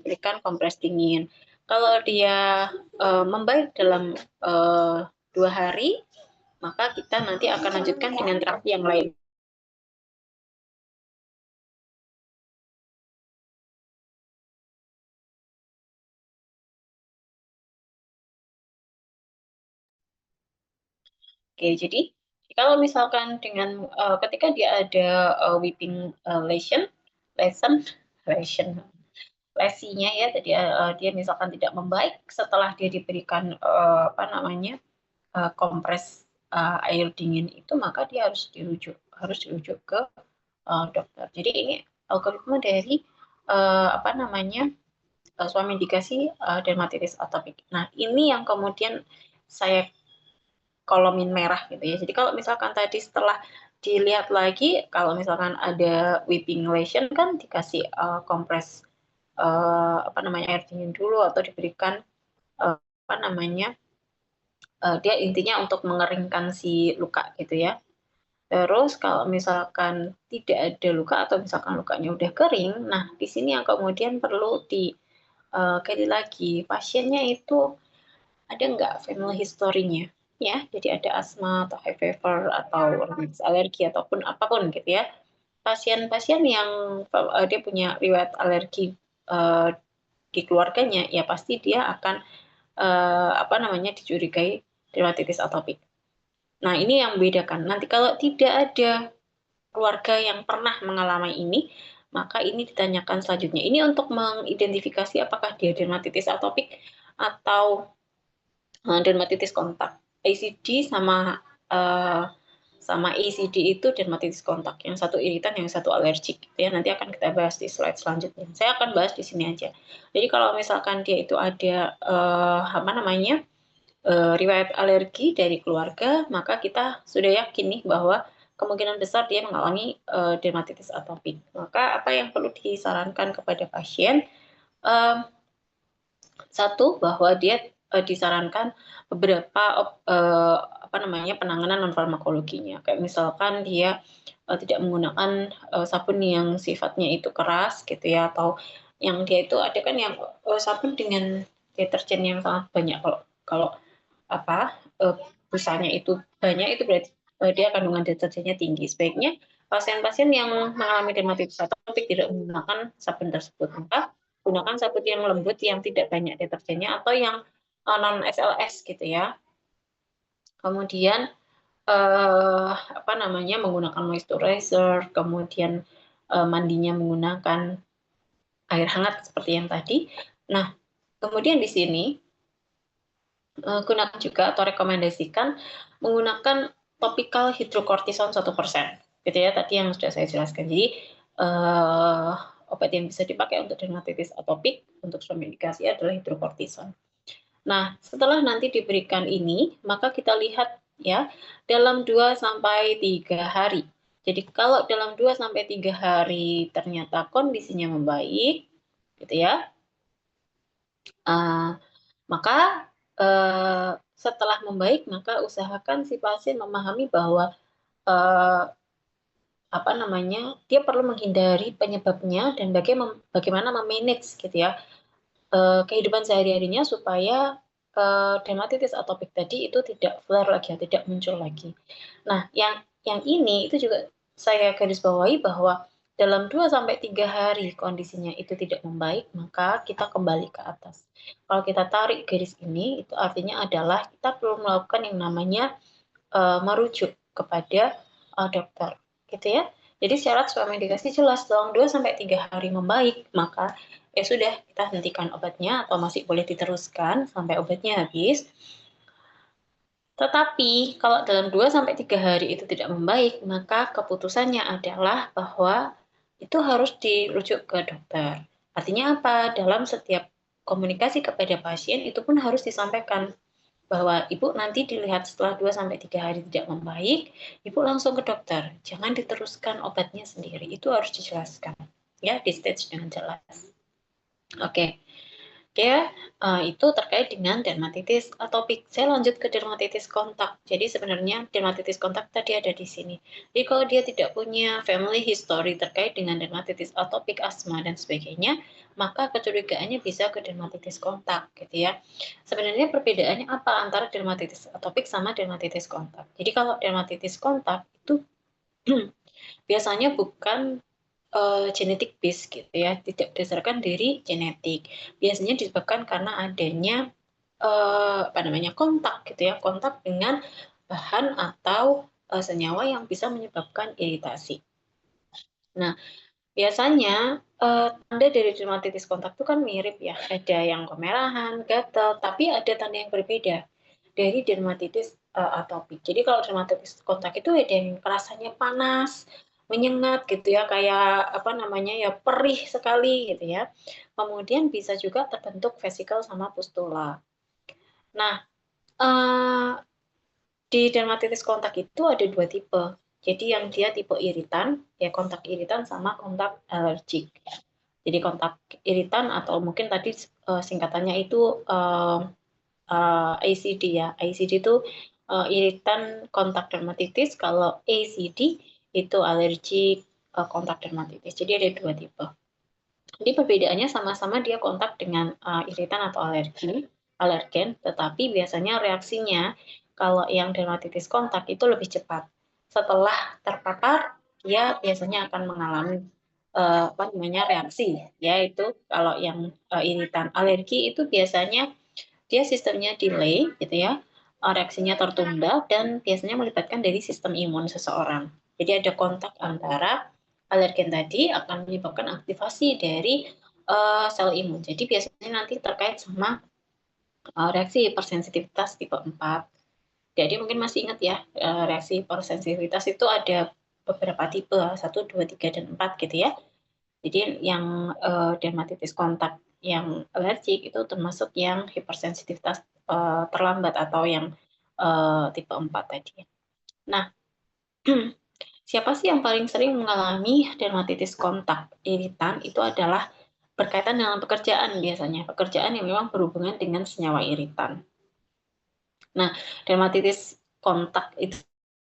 berikan kompres dingin. Kalau dia membaik dalam 2 hari, maka kita nanti akan lanjutkan dengan terapi yang lain. Oke, jadi kalau misalkan dengan ketika dia ada weeping lesion, lesinya ya, tadi dia misalkan tidak membaik setelah dia diberikan kompres air dingin itu, maka dia harus dirujuk ke dokter. Jadi ini algoritma dari suami indikasi dermatitis atopik. Nah, ini yang kemudian saya kolomin merah gitu ya. Jadi kalau misalkan tadi setelah dilihat lagi, kalau misalkan ada weeping lesion kan dikasih kompres air dingin dulu atau diberikan dia intinya untuk mengeringkan si luka gitu ya. Terus kalau misalkan tidak ada luka atau misalkan lukanya udah kering, nah di sini yang kemudian perlu gali lagi pasiennya itu ada nggak family history-nya ya. Jadi ada asma atau high fever atau alergi ataupun apapun gitu ya. Pasien-pasien yang dia punya riwayat alergi di keluarganya, ya pasti dia akan dicurigai dermatitis atopik. Nah, ini yang membedakan. Nanti kalau tidak ada keluarga yang pernah mengalami ini, maka ini ditanyakan selanjutnya. Ini untuk mengidentifikasi apakah dia dermatitis atopik atau dermatitis kontak. ACD sama ACD itu dermatitis kontak. Yang satu iritan, yang satu alergik. Ya, nanti akan kita bahas di slide selanjutnya. Saya akan bahas di sini aja. Jadi kalau misalkan dia itu ada riwayat alergi dari keluarga, maka kita sudah yakin nih bahwa kemungkinan besar dia mengalami dermatitis atopik. Maka apa yang perlu disarankan kepada pasien? Satu, bahwa dia disarankan beberapa penanganan non farmakologinya. Kayak misalkan dia tidak menggunakan sabun yang sifatnya itu keras gitu ya, atau yang dia itu ada kan yang sabun dengan deterjen yang sangat banyak. Kalau busanya itu banyak, itu berarti dia kandungan deterjennya tinggi. Sebaiknya pasien-pasien yang mengalami dermatitis atopik tidak menggunakan sabun tersebut. Maka gunakan sabun yang lembut yang tidak banyak deterjennya atau yang non SLS gitu ya. Kemudian menggunakan moisturizer, kemudian mandinya menggunakan air hangat seperti yang tadi. Nah, kemudian di sini gunakan juga atau rekomendasikan menggunakan topikal hidrokortison 1%. Gitu ya, tadi yang sudah saya jelaskan. Jadi obat yang bisa dipakai untuk dermatitis atopik untuk suami indikasi adalah hidrokortison. Nah, setelah nanti diberikan ini, maka kita lihat ya dalam 2 sampai 3 hari. Jadi kalau dalam 2 sampai 3 hari ternyata kondisinya membaik, gitu ya. Maka setelah membaik, maka usahakan si pasien memahami bahwa dia perlu menghindari penyebabnya dan bagaimana memanage gitu ya kehidupan sehari-harinya supaya dermatitis atopik tadi itu tidak flare lagi, tidak muncul lagi. Nah, yang ini itu juga saya garis bawahi bahwa dalam 2 sampai 3 hari kondisinya itu tidak membaik, maka kita kembali ke atas. Kalau kita tarik garis ini, itu artinya adalah kita perlu melakukan yang namanya merujuk kepada dokter, gitu ya. Jadi syarat suami indikasi jelas, dalam 2 sampai 3 hari membaik, maka ya sudah, kita hentikan obatnya atau masih boleh diteruskan sampai obatnya habis. Tetapi kalau dalam 2 sampai 3 hari itu tidak membaik, maka keputusannya adalah bahwa itu harus dirujuk ke dokter. Artinya apa? Dalam setiap komunikasi kepada pasien itu pun harus disampaikan bahwa ibu nanti dilihat setelah 2 sampai 3 hari tidak membaik, ibu langsung ke dokter. Jangan diteruskan obatnya sendiri. Itu harus dijelaskan ya, di stage dengan jelas. Oke. Oke, itu terkait dengan dermatitis atopik. Saya lanjut ke dermatitis kontak. Jadi sebenarnya dermatitis kontak tadi ada di sini. Jadi kalau dia tidak punya family history terkait dengan dermatitis atopik, asma, dan sebagainya, maka kecurigaannya bisa ke dermatitis kontak, gitu ya. Sebenarnya perbedaannya apa antara dermatitis atopik sama dermatitis kontak? Jadi kalau dermatitis kontak itu biasanya bukan genetik base gitu ya, tidak berdasarkan dari genetik. Biasanya disebabkan karena adanya kontak gitu ya, kontak dengan bahan atau senyawa yang bisa menyebabkan iritasi. Nah, biasanya tanda dari dermatitis kontak itu kan mirip ya, ada yang kemerahan, gatal, tapi ada tanda yang berbeda dari dermatitis atopik. Jadi kalau dermatitis kontak itu ada yang rasanya panas, menyengat gitu ya, kayak apa namanya ya, perih sekali gitu ya. Kemudian bisa juga terbentuk vesikel sama pustula. Nah, di dermatitis kontak itu ada 2 tipe. Jadi yang dia tipe iritan, ya kontak iritan sama kontak alergik. Jadi kontak iritan atau mungkin tadi singkatannya itu ICD ya. ICD itu iritan kontak dermatitis, kalau ACD itu alergi kontak dermatitis. Jadi ada 2 tipe. Jadi perbedaannya sama-sama dia kontak dengan iritan atau alergen, tetapi biasanya reaksinya kalau yang dermatitis kontak itu lebih cepat. Setelah terpapar, dia biasanya akan mengalami apa namanya reaksi, yaitu kalau yang iritan alergi itu biasanya dia sistemnya delay gitu ya, reaksinya tertunda dan biasanya melibatkan dari sistem imun seseorang. Jadi ada kontak antara alergen tadi akan menyebabkan aktivasi dari sel imun. Jadi biasanya nanti terkait sama reaksi hipersensitivitas tipe 4. Jadi mungkin masih ingat ya, reaksi hipersensitivitas itu ada beberapa tipe, 1, 2, 3, dan 4 gitu ya. Jadi yang dermatitis kontak yang alergik itu termasuk yang hipersensitivitas terlambat atau yang tipe 4 tadi. Nah, siapa sih yang paling sering mengalami dermatitis kontak iritan? Itu adalah berkaitan dengan pekerjaan biasanya. Pekerjaan yang memang berhubungan dengan senyawa iritan. Nah, dermatitis kontak itu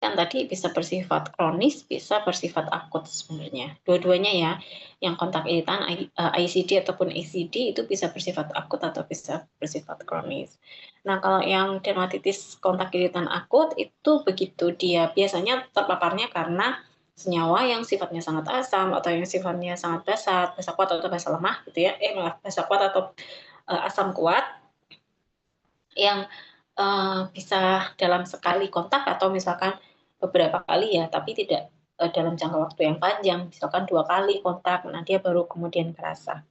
kan tadi bisa bersifat kronis, bisa bersifat akut sebenarnya. Dua-duanya ya, yang kontak iritan ICD ataupun ACD itu bisa bersifat akut atau bisa bersifat kronis. Nah, kalau yang dermatitis kontak iritan akut itu begitu dia biasanya terpaparnya karena senyawa yang sifatnya sangat asam atau yang sifatnya sangat basa kuat atau basa lemah gitu ya. Basa kuat atau asam kuat yang bisa dalam sekali kontak atau misalkan beberapa kali ya, tapi tidak dalam jangka waktu yang panjang, misalkan 2 kali kontak, nah dia baru kemudian kerasa.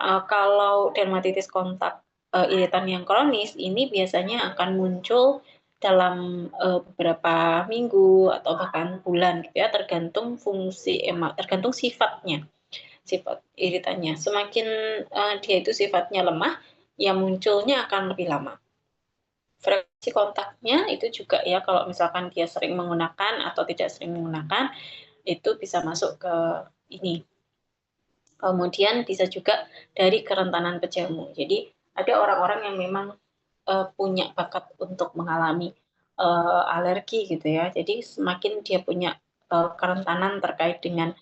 Kalau dermatitis kontak iritan yang kronis, ini biasanya akan muncul dalam beberapa minggu atau bahkan bulan gitu ya, tergantung tergantung sifatnya, sifat iritannya. Semakin dia itu sifatnya lemah, ya munculnya akan lebih lama. Frekuensi kontaknya itu juga ya kalau misalkan dia sering menggunakan atau tidak sering menggunakan itu bisa masuk ke ini. Kemudian bisa juga dari kerentanan pejamu. Jadi ada orang-orang yang memang punya bakat untuk mengalami alergi gitu ya. Jadi semakin dia punya kerentanan terkait dengan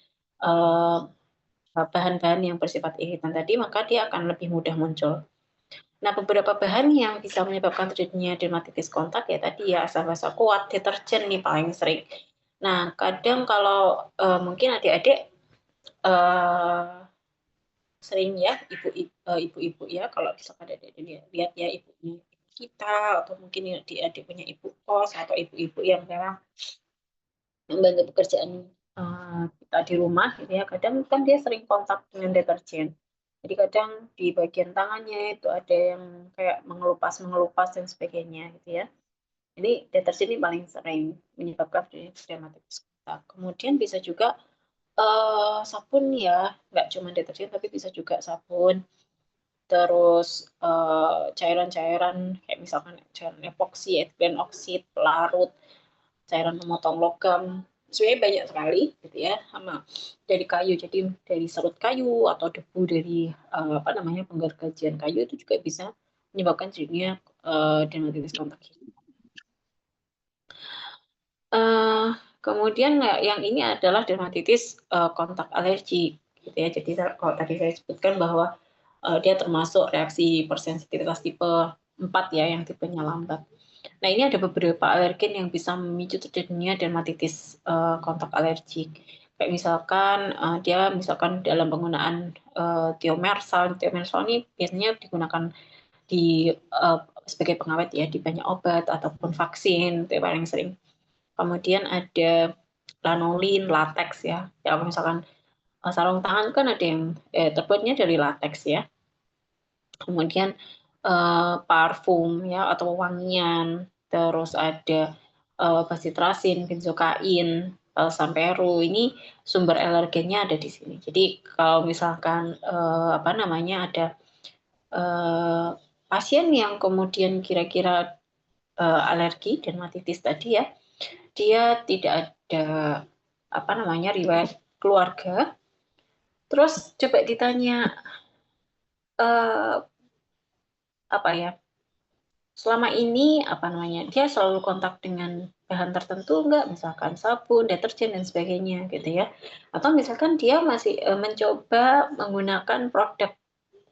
bahan-bahan yang bersifat iritan tadi, maka dia akan lebih mudah muncul. Nah, beberapa bahan yang bisa menyebabkan terjadinya dermatitis kontak ya tadi ya asam basa kuat, deterjen nih paling sering. Nah, kadang kalau mungkin adik-adik sering ya ibu-ibu ya kalau misalkan adik-adik lihat ya ibunya kita atau mungkin adik-adik punya ibu kos atau ibu-ibu yang memang membantu pekerjaan kita di rumah gitu ya, kadang kan dia sering kontak dengan deterjen. Jadi kadang di bagian tangannya itu ada yang kayak mengelupas dan sebagainya gitu ya. Jadi deterjen ini paling sering menyebabkan dermatitis kontak. Kemudian bisa juga sabun ya, nggak cuma deterjen tapi bisa juga sabun. Terus cairan-cairan kayak misalkan cairan epoksi, etilen oksid, pelarut, cairan pemotong logam, sebenarnya banyak sekali gitu ya, sama dari kayu, jadi dari serut kayu atau debu dari apa namanya penggergajian kayu itu juga bisa menyebabkan terjadinya dermatitis kontak. Kemudian yang ini adalah dermatitis kontak alergi gitu ya. Jadi kalau tadi saya sebutkan bahwa dia termasuk reaksi hipersensitivitas tipe 4 ya, yang tipenya lambat. Nah, ini ada beberapa alergen yang bisa memicu terjadinya dermatitis kontak alergik. Kayak misalkan dia misalkan dalam penggunaan thiomersal. Thiomersal ini biasanya digunakan di sebagai pengawet ya di banyak obat ataupun vaksin, itu yang paling sering. Kemudian ada lanolin, latex ya. Ya misalkan sarung tangan kan ada yang terbuatnya dari latex ya. Kemudian parfum ya atau wangian, terus ada basitrasin, benzokain, balsam peru ini sumber alergennya ada di sini. Jadi kalau misalkan apa namanya ada pasien yang kemudian kira-kira alergi dermatitis tadi ya, dia tidak ada apa namanya riwayat keluarga. Terus coba ditanya apa ya? Selama ini apa namanya? Dia selalu kontak dengan bahan tertentu enggak? Misalkan sabun, deterjen dan sebagainya gitu ya. Atau misalkan dia masih mencoba menggunakan produk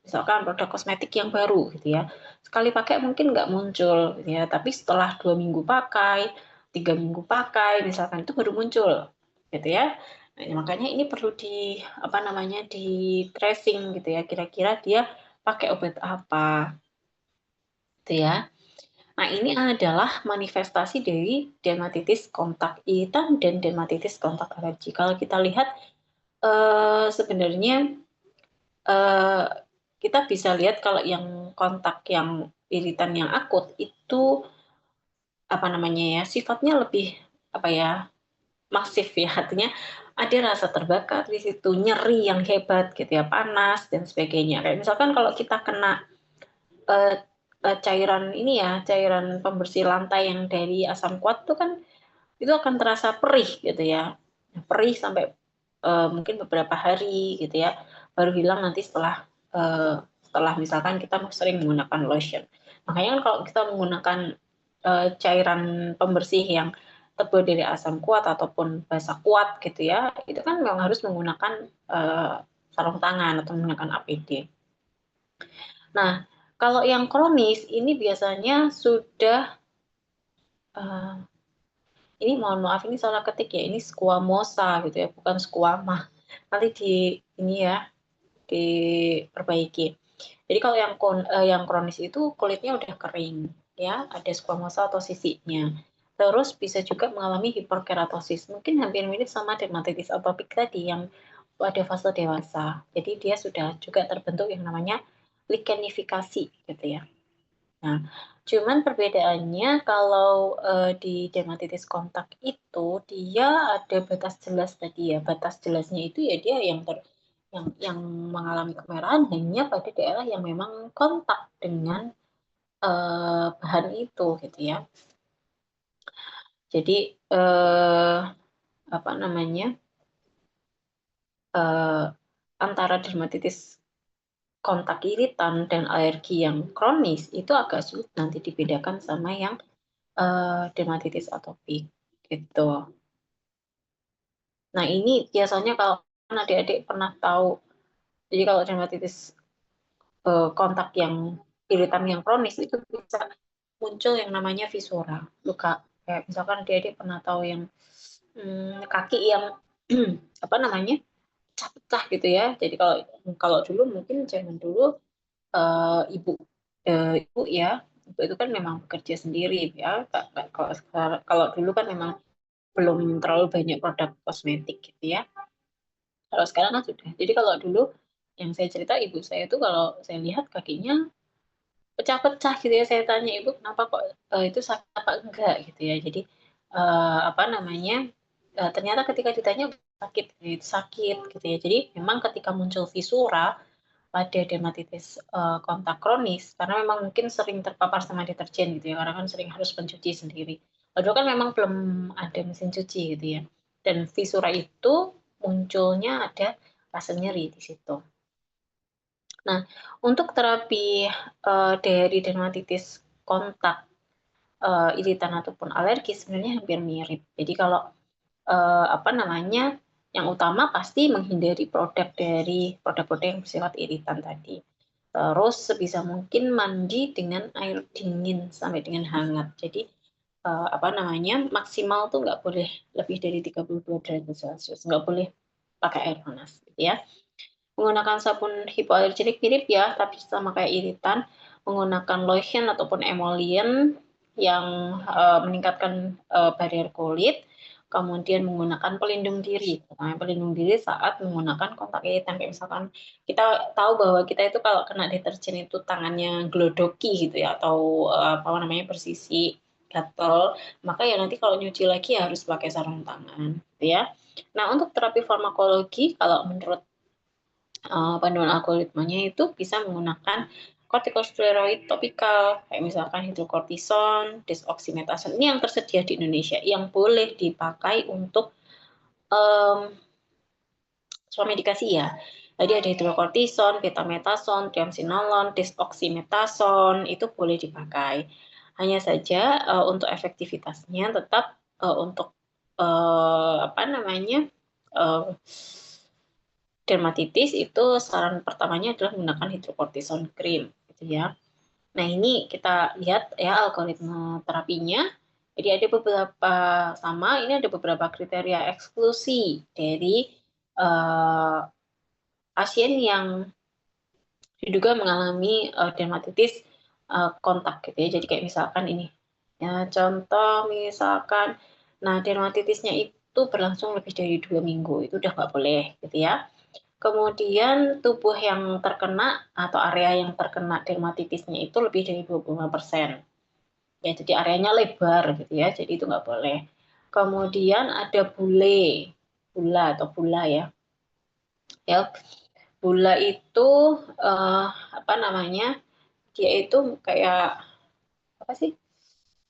misalkan produk kosmetik yang baru gitu ya. Sekali pakai mungkin nggak muncul gitu ya, tapi setelah 2 minggu pakai, 3 minggu pakai, misalkan itu baru muncul gitu ya. Nah, makanya ini perlu di apa namanya di tracing gitu ya. Kira-kira dia pakai obat apa gitu ya. Nah, ini adalah manifestasi dari dermatitis kontak irritan dan dermatitis kontak alergi. Kalau kita lihat sebenarnya kita bisa lihat kalau yang kontak yang iritan yang akut itu apa namanya ya sifatnya lebih apa ya masif ya artinya ada rasa terbakar di situ nyeri yang hebat gitu ya panas dan sebagainya kayak misalkan kalau kita kena cairan ini ya cairan pembersih lantai yang dari asam kuat itu kan itu akan terasa perih gitu ya perih sampai mungkin beberapa hari gitu ya baru hilang nanti setelah misalkan kita sering menggunakan lotion makanya kan kalau kita menggunakan cairan pembersih yang terbuat dari asam kuat ataupun basa kuat gitu ya itu kan memang harus menggunakan sarung tangan atau menggunakan APD. Nah kalau yang kronis ini biasanya sudah ini mohon maaf ini salah ketik ya ini squamosa gitu ya bukan squama nanti di ini ya diperbaiki jadi kalau yang kronis itu kulitnya udah kering ya ada squamosa atau sisiknya terus bisa juga mengalami hiperkeratosis mungkin hampir mirip sama dermatitis atopik tadi yang pada fase dewasa jadi dia sudah juga terbentuk yang namanya lichenifikasi gitu ya. Nah, cuman perbedaannya kalau di dermatitis kontak itu dia ada batas jelas tadi ya. Batas jelasnya itu ya dia yang mengalami kemerahan hanya pada daerah yang memang kontak dengan bahan itu gitu ya. Jadi apa namanya antara dermatitis kontak iritan dan alergi yang kronis itu agak sulit nanti dibedakan sama yang dermatitis atopik gitu. Nah ini biasanya kalau adik-adik pernah tahu, jadi kalau dermatitis kontak yang iritan yang kronis itu bisa muncul yang namanya visura, luka. Kayak misalkan adik-adik pernah tahu yang kaki yang apa namanya pecah-pecah gitu ya. Jadi kalau kalau dulu mungkin zaman dulu ibu ibu ya ibu itu kan memang bekerja sendiri ya. Kalau dulu kan memang belum terlalu banyak produk kosmetik gitu ya. Kalau sekarang kan sudah. Jadi kalau dulu yang saya cerita ibu saya itu kalau saya lihat kakinya pecah-pecah gitu ya. Saya tanya ibu kenapa kok itu sakit apa enggak gitu ya. Jadi apa namanya ternyata ketika ditanya sakit itu sakit gitu ya. Jadi memang ketika muncul visura pada dermatitis kontak kronis karena memang mungkin sering terpapar sama deterjen gitu ya karena kan sering harus mencuci sendiri. Padahal kan memang belum ada mesin cuci gitu ya. Dan visura itu munculnya ada rasa nyeri di situ. Nah, untuk terapi dari dermatitis kontak iritan ataupun alergi sebenarnya hampir mirip. Jadi kalau apa namanya yang utama pasti menghindari produk-produk yang bersifat iritan tadi. Terus sebisa mungkin mandi dengan air dingin sampai dengan hangat. Jadi apa namanya maksimal tuh nggak boleh lebih dari 32 derajat Celcius. Nggak boleh pakai air panas, gitu ya. Menggunakan sabun hipoalergenik mirip ya, tapi sama kayak iritan. Menggunakan lotion ataupun emollient yang meningkatkan barrier kulit kemudian menggunakan pelindung diri. Pelindung diri saat menggunakan kontak iritan. Kayak misalkan kita tahu bahwa kita itu kalau kena deterjen itu tangannya glodoki gitu ya, atau apa namanya bersisi gatal, maka ya nanti kalau nyuci lagi ya harus pakai sarung tangan, gitu ya. Nah, untuk terapi farmakologi, kalau menurut panduan algoritmanya itu bisa menggunakan kortikosteroid topikal, kayak misalkan hidrokortison, desoksimetasone, ini yang tersedia di Indonesia, yang boleh dipakai untuk suami dikasih ya. Jadi ada hidrokortison, betametason, triamcinolone, desoksimetasone itu boleh dipakai. Hanya saja untuk efektivitasnya tetap untuk apa namanya dermatitis itu saran pertamanya adalah menggunakan hidrokortison cream, gitu ya. Nah ini kita lihat ya algoritma terapinya. Jadi ada beberapa sama, ini ada beberapa kriteria eksklusi dari uh, pasien yang diduga mengalami dermatitis kontak gitu ya. Jadi kayak misalkan ini, ya contoh misalkan, nah dermatitisnya itu berlangsung lebih dari 2 minggu, itu udah nggak boleh gitu ya. Kemudian tubuh yang terkena atau area yang terkena dermatitisnya itu lebih dari 25%. Ya, jadi areanya lebar gitu ya, jadi itu nggak boleh. Kemudian ada bula atau bula ya. Ya, bula itu apa namanya? Dia itu kayak apa sih?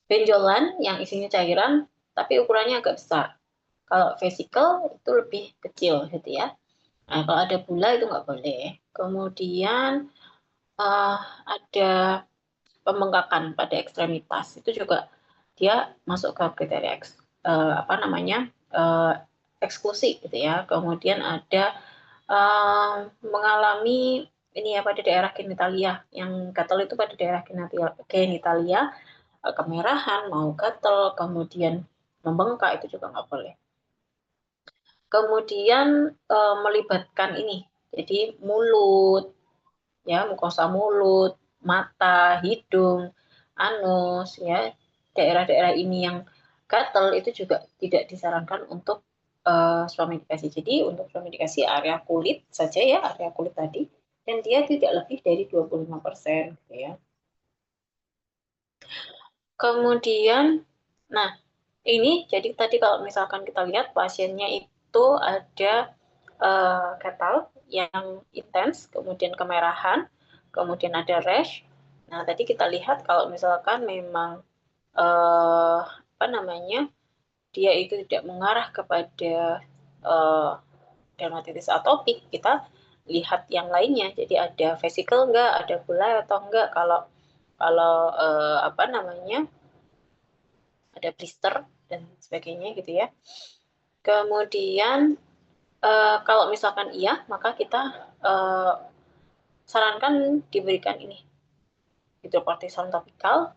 Benjolan yang isinya cairan tapi ukurannya agak besar. Kalau vesikel itu lebih kecil gitu ya. Nah, kalau ada bula itu nggak boleh. Kemudian uh, ada pembengkakan pada ekstremitas itu juga dia masuk ke kriteria apa namanya eksklusi gitu ya. Kemudian ada mengalami ini ya pada daerah genitalia, yang gatal itu pada daerah genitalia, kemerahan, mau gatal, kemudian membengkak itu juga nggak boleh. Kemudian melibatkan ini, jadi mulut, ya mukosa mulut, mata, hidung, anus, ya daerah-daerah ini yang gatal itu juga tidak disarankan untuk suami dikasih. Jadi untuk suami dikasih area kulit saja ya, area kulit tadi, dan dia tidak lebih dari 25%, gitu ya. Kemudian, nah ini jadi tadi kalau misalkan kita lihat pasiennya itu ada gatal yang intens, kemudian kemerahan, kemudian ada rash. Nah tadi kita lihat kalau misalkan memang apa namanya dia itu tidak mengarah kepada dermatitis atopik, kita lihat yang lainnya. Jadi ada vesikel enggak, ada gula atau enggak. Kalau kalau apa namanya ada blister dan sebagainya gitu ya. Kemudian kalau misalkan iya, maka kita sarankan diberikan ini hidrokortison topikal.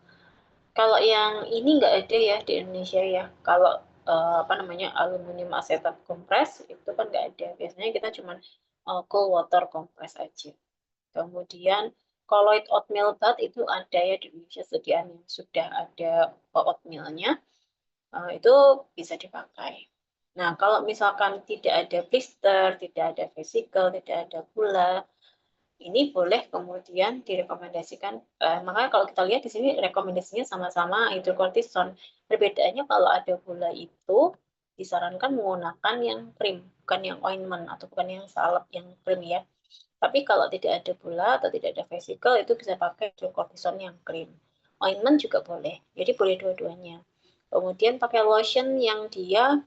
Kalau yang ini nggak ada ya di Indonesia ya. Kalau apa namanya aluminium asetat kompres itu kan nggak ada. Biasanya kita cuma cold water kompres aja. Kemudian colloid oatmeal bath itu ada ya di Indonesia sediaan yang sudah ada oatmealnya, itu bisa dipakai. Nah, kalau misalkan tidak ada blister, tidak ada vesikel, tidak ada gula, ini boleh kemudian direkomendasikan. Makanya kalau kita lihat di sini rekomendasinya sama-sama hidrokortison. Perbedaannya kalau ada gula itu disarankan menggunakan yang krim, bukan yang ointment atau bukan yang salep, yang krim ya. Tapi kalau tidak ada gula atau tidak ada vesikel itu bisa pakai hidrokortison yang krim. Ointment juga boleh, jadi boleh dua-duanya. Kemudian pakai lotion yang dia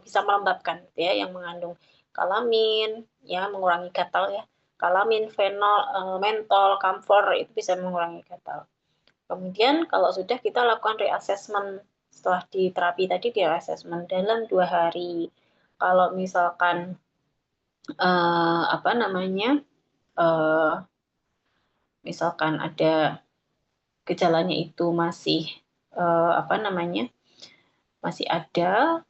bisa melembabkan, ya, yang mengandung kalamin, ya mengurangi gatal ya. Kalamin, fenol, mentol, camphor itu bisa mengurangi gatal. Kemudian kalau sudah kita lakukan reassessment setelah di terapi tadi di reassessment dalam 2 hari. Kalau misalkan apa namanya misalkan ada gejalanya itu masih apa namanya masih ada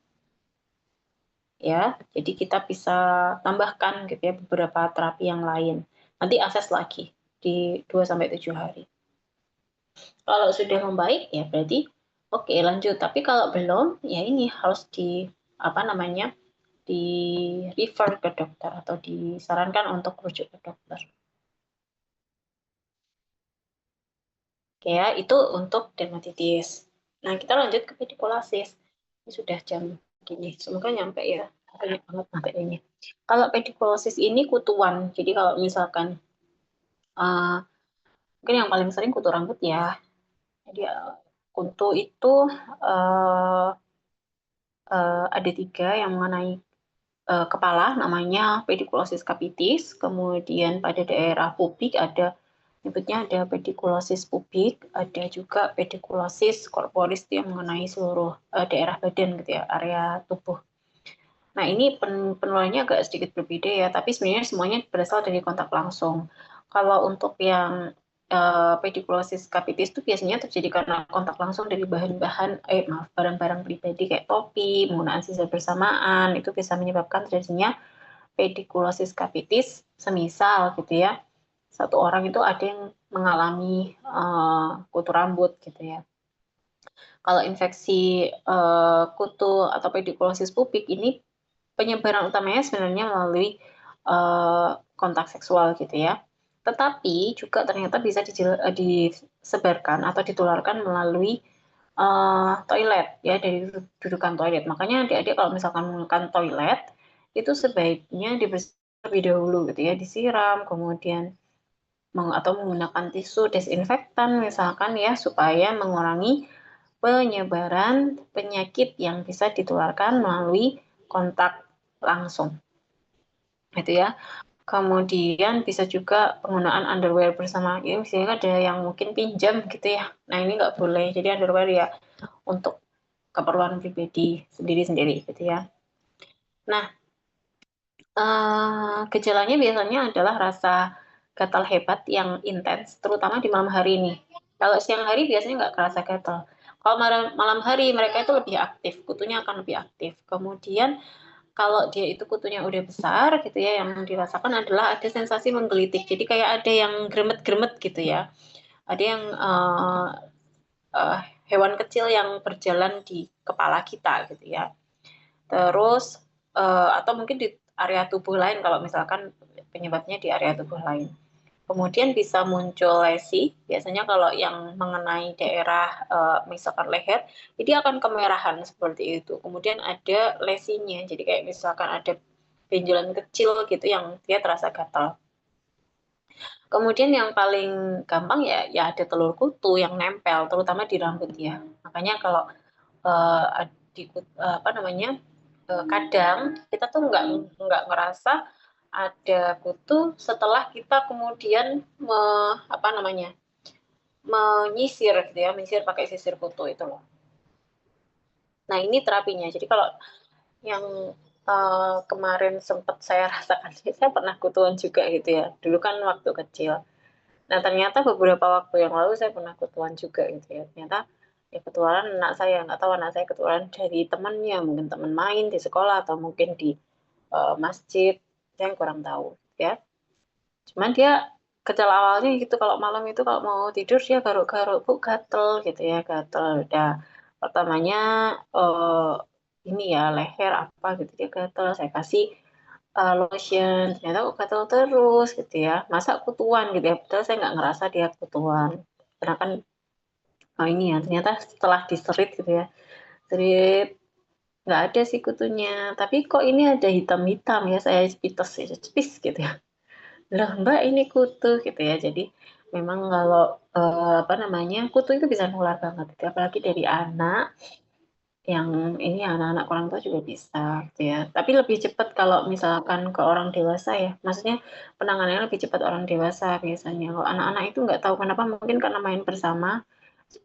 ya, jadi kita bisa tambahkan gitu ya beberapa terapi yang lain. Nanti akses lagi di 2 sampai 7 hari. Kalau sudah membaik ya berarti oke lanjut. Tapi kalau belum ya ini harus di apa namanya di refer ke dokter atau disarankan untuk rujuk ke dokter. Oke ya, itu untuk dermatitis. Nah, kita lanjut ke pedikulasis. Ini sudah jam gini, semoga nyampe ya. Banyak banget materinya. Kalau pedikulosis ini kutuan, jadi kalau misalkan mungkin yang paling sering kutu rambut ya. Jadi kutu itu uh, ada tiga yang mengenai kepala, namanya pedikulosis capitis. Kemudian pada daerah pubik ada nyebutnya ada pedikulosis pubik, ada juga pedikulosis corporis yang mengenai seluruh daerah badan gitu ya, area tubuh. Nah, ini penularannya agak sedikit berbeda ya, tapi sebenarnya semuanya berasal dari kontak langsung. Kalau untuk yang pedikulosis capitis itu biasanya terjadi karena kontak langsung dari bahan-bahan, maaf, barang-barang pribadi kayak topi, penggunaan sisir bersamaan, itu bisa menyebabkan terjadinya pedikulosis capitis, semisal gitu ya. Satu orang itu ada yang mengalami kutu rambut gitu ya. Kalau infeksi kutu atau pedikulosis pubik ini penyebaran utamanya sebenarnya melalui kontak seksual gitu ya. Tetapi juga ternyata bisa disebarkan atau ditularkan melalui toilet ya, dari dudukan toilet. Makanya adik-adik kalau misalkan menggunakan toilet itu sebaiknya dibersihkan terlebih dahulu gitu ya, disiram kemudian atau menggunakan tisu desinfektan misalkan ya, supaya mengurangi penyebaran penyakit yang bisa ditularkan melalui kontak langsung. Itu ya. Kemudian bisa juga penggunaan underwear bersama. Ya, misalnya ada yang mungkin pinjam gitu ya. Nah, ini nggak boleh. Jadi underwear ya untuk keperluan pribadi sendiri-sendiri gitu ya. Nah, gejalanya biasanya adalah rasa gatal hebat yang intens, terutama di malam hari ini. Kalau siang hari biasanya nggak kerasa gatal. Kalau malam hari mereka itu lebih aktif, kutunya akan lebih aktif. Kemudian kalau dia itu kutunya udah besar gitu ya, yang dirasakan adalah ada sensasi menggelitik. Jadi kayak ada yang gremet-gremet gitu ya. Ada yang uh, hewan kecil yang berjalan di kepala kita gitu ya. Terus atau mungkin di area tubuh lain kalau misalkan penyebabnya di area tubuh lain. Kemudian bisa muncul lesi, biasanya kalau yang mengenai daerah misalkan leher, jadi akan kemerahan seperti itu. Kemudian ada lesinya, jadi kayak misalkan ada benjolan kecil gitu yang dia terasa gatal. Kemudian yang paling gampang ya, ya ada telur kutu yang nempel, terutama di rambut ya. Makanya kalau apa namanya, kadang kita tuh nggak ngerasa ada kutu setelah kita kemudian apa namanya, menyisir gitu ya, menyisir pakai sisir kutu itu loh. Nah, ini terapinya. Jadi kalau yang kemarin sempat saya rasakan, saya pernah kutuan juga gitu ya. Dulu kan waktu kecil. Nah, ternyata beberapa waktu yang lalu saya pernah kutuan juga gitu ya. Ternyata ya ketularan anak saya, nggak tahu anak saya ketularan dari temannya, mungkin teman main di sekolah atau mungkin di masjid, saya kurang tahu ya. Cuman dia gejala awalnya gitu, kalau malam itu kalau mau tidur dia garuk-garuk, bu gatel gitu ya, gatel. Udah pertamanya eh, ini ya leher apa gitu dia gatel, saya kasih lotion, ternyata kok gatel terus gitu ya. Masa kutuan gitu ya, betul saya nggak ngerasa dia kutuan. Karena kan ini ya, ternyata setelah diserit gitu ya, serit nggak ada sih kutunya. Tapi kok ini ada hitam-hitam ya, saya pites ya, cepis gitu ya. Loh, Mbak, ini kutu gitu ya. Jadi memang kalau apa namanya, kutu itu bisa nular banget gitu. Apalagi dari anak yang ini, anak-anak orang tua juga bisa gitu ya. Tapi lebih cepat kalau misalkan ke orang dewasa ya. Maksudnya penanganannya lebih cepat orang dewasa biasanya. Kalau anak-anak itu nggak tahu kenapa, mungkin karena main bersama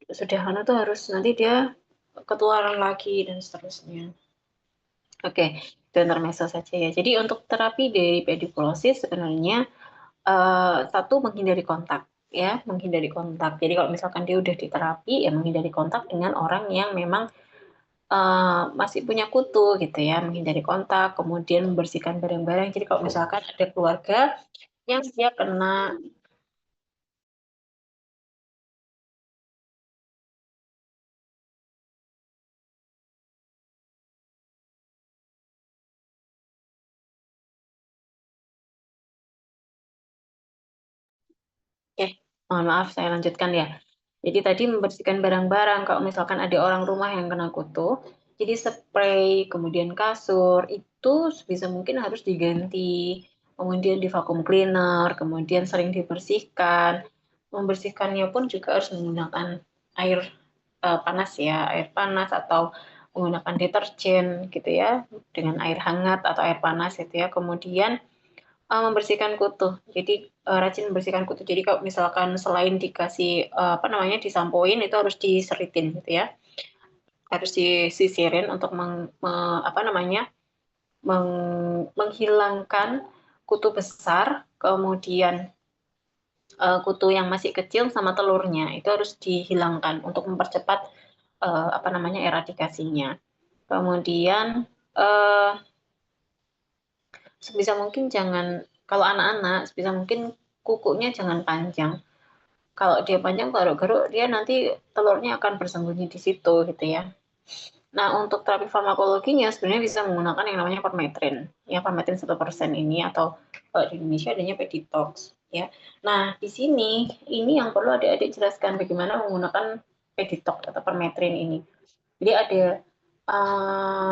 sudah karena tuh harus nanti dia ketularan lagi dan seterusnya. Oke, itu intermezzo saja ya. Jadi untuk terapi dari pedikulosis sebenarnya satu, menghindari kontak ya, menghindari kontak. Jadi kalau misalkan dia udah diterapi ya menghindari kontak dengan orang yang memang masih punya kutu gitu ya, menghindari kontak, kemudian membersihkan barang-barang. Jadi kalau misalkan ada keluarga yang dia kena, mohon maaf saya lanjutkan ya. Jadi tadi membersihkan barang-barang, kalau misalkan ada orang rumah yang kena kutu, jadi spray, kemudian kasur, itu sebisa mungkin harus diganti, kemudian di vacuum cleaner, kemudian sering dibersihkan. Membersihkannya pun juga harus menggunakan air panas ya, air panas atau menggunakan deterjen gitu ya, dengan air hangat atau air panas gitu ya. Kemudian membersihkan kutu. Jadi rajin membersihkan kutu. Jadi kalau misalkan selain dikasih apa namanya disampoin itu harus diseritin gitu ya. Harus disisirin untuk apa namanya menghilangkan kutu besar, kemudian kutu yang masih kecil sama telurnya itu harus dihilangkan untuk mempercepat apa namanya eradikasinya. Kemudian uh, sebisa mungkin jangan kalau anak-anak sebisa mungkin kukunya jangan panjang. Kalau dia panjang garuk-garuk dia nanti telurnya akan bersembunyi di situ gitu ya. Nah, untuk terapi farmakologinya sebenarnya bisa menggunakan yang namanya permethrin. Ya, permethrin 1% ini atau di Indonesia adanya Peditox ya. Nah, di sini ini yang perlu adik-adik jelaskan bagaimana menggunakan Peditox atau permethrin ini. Jadi ada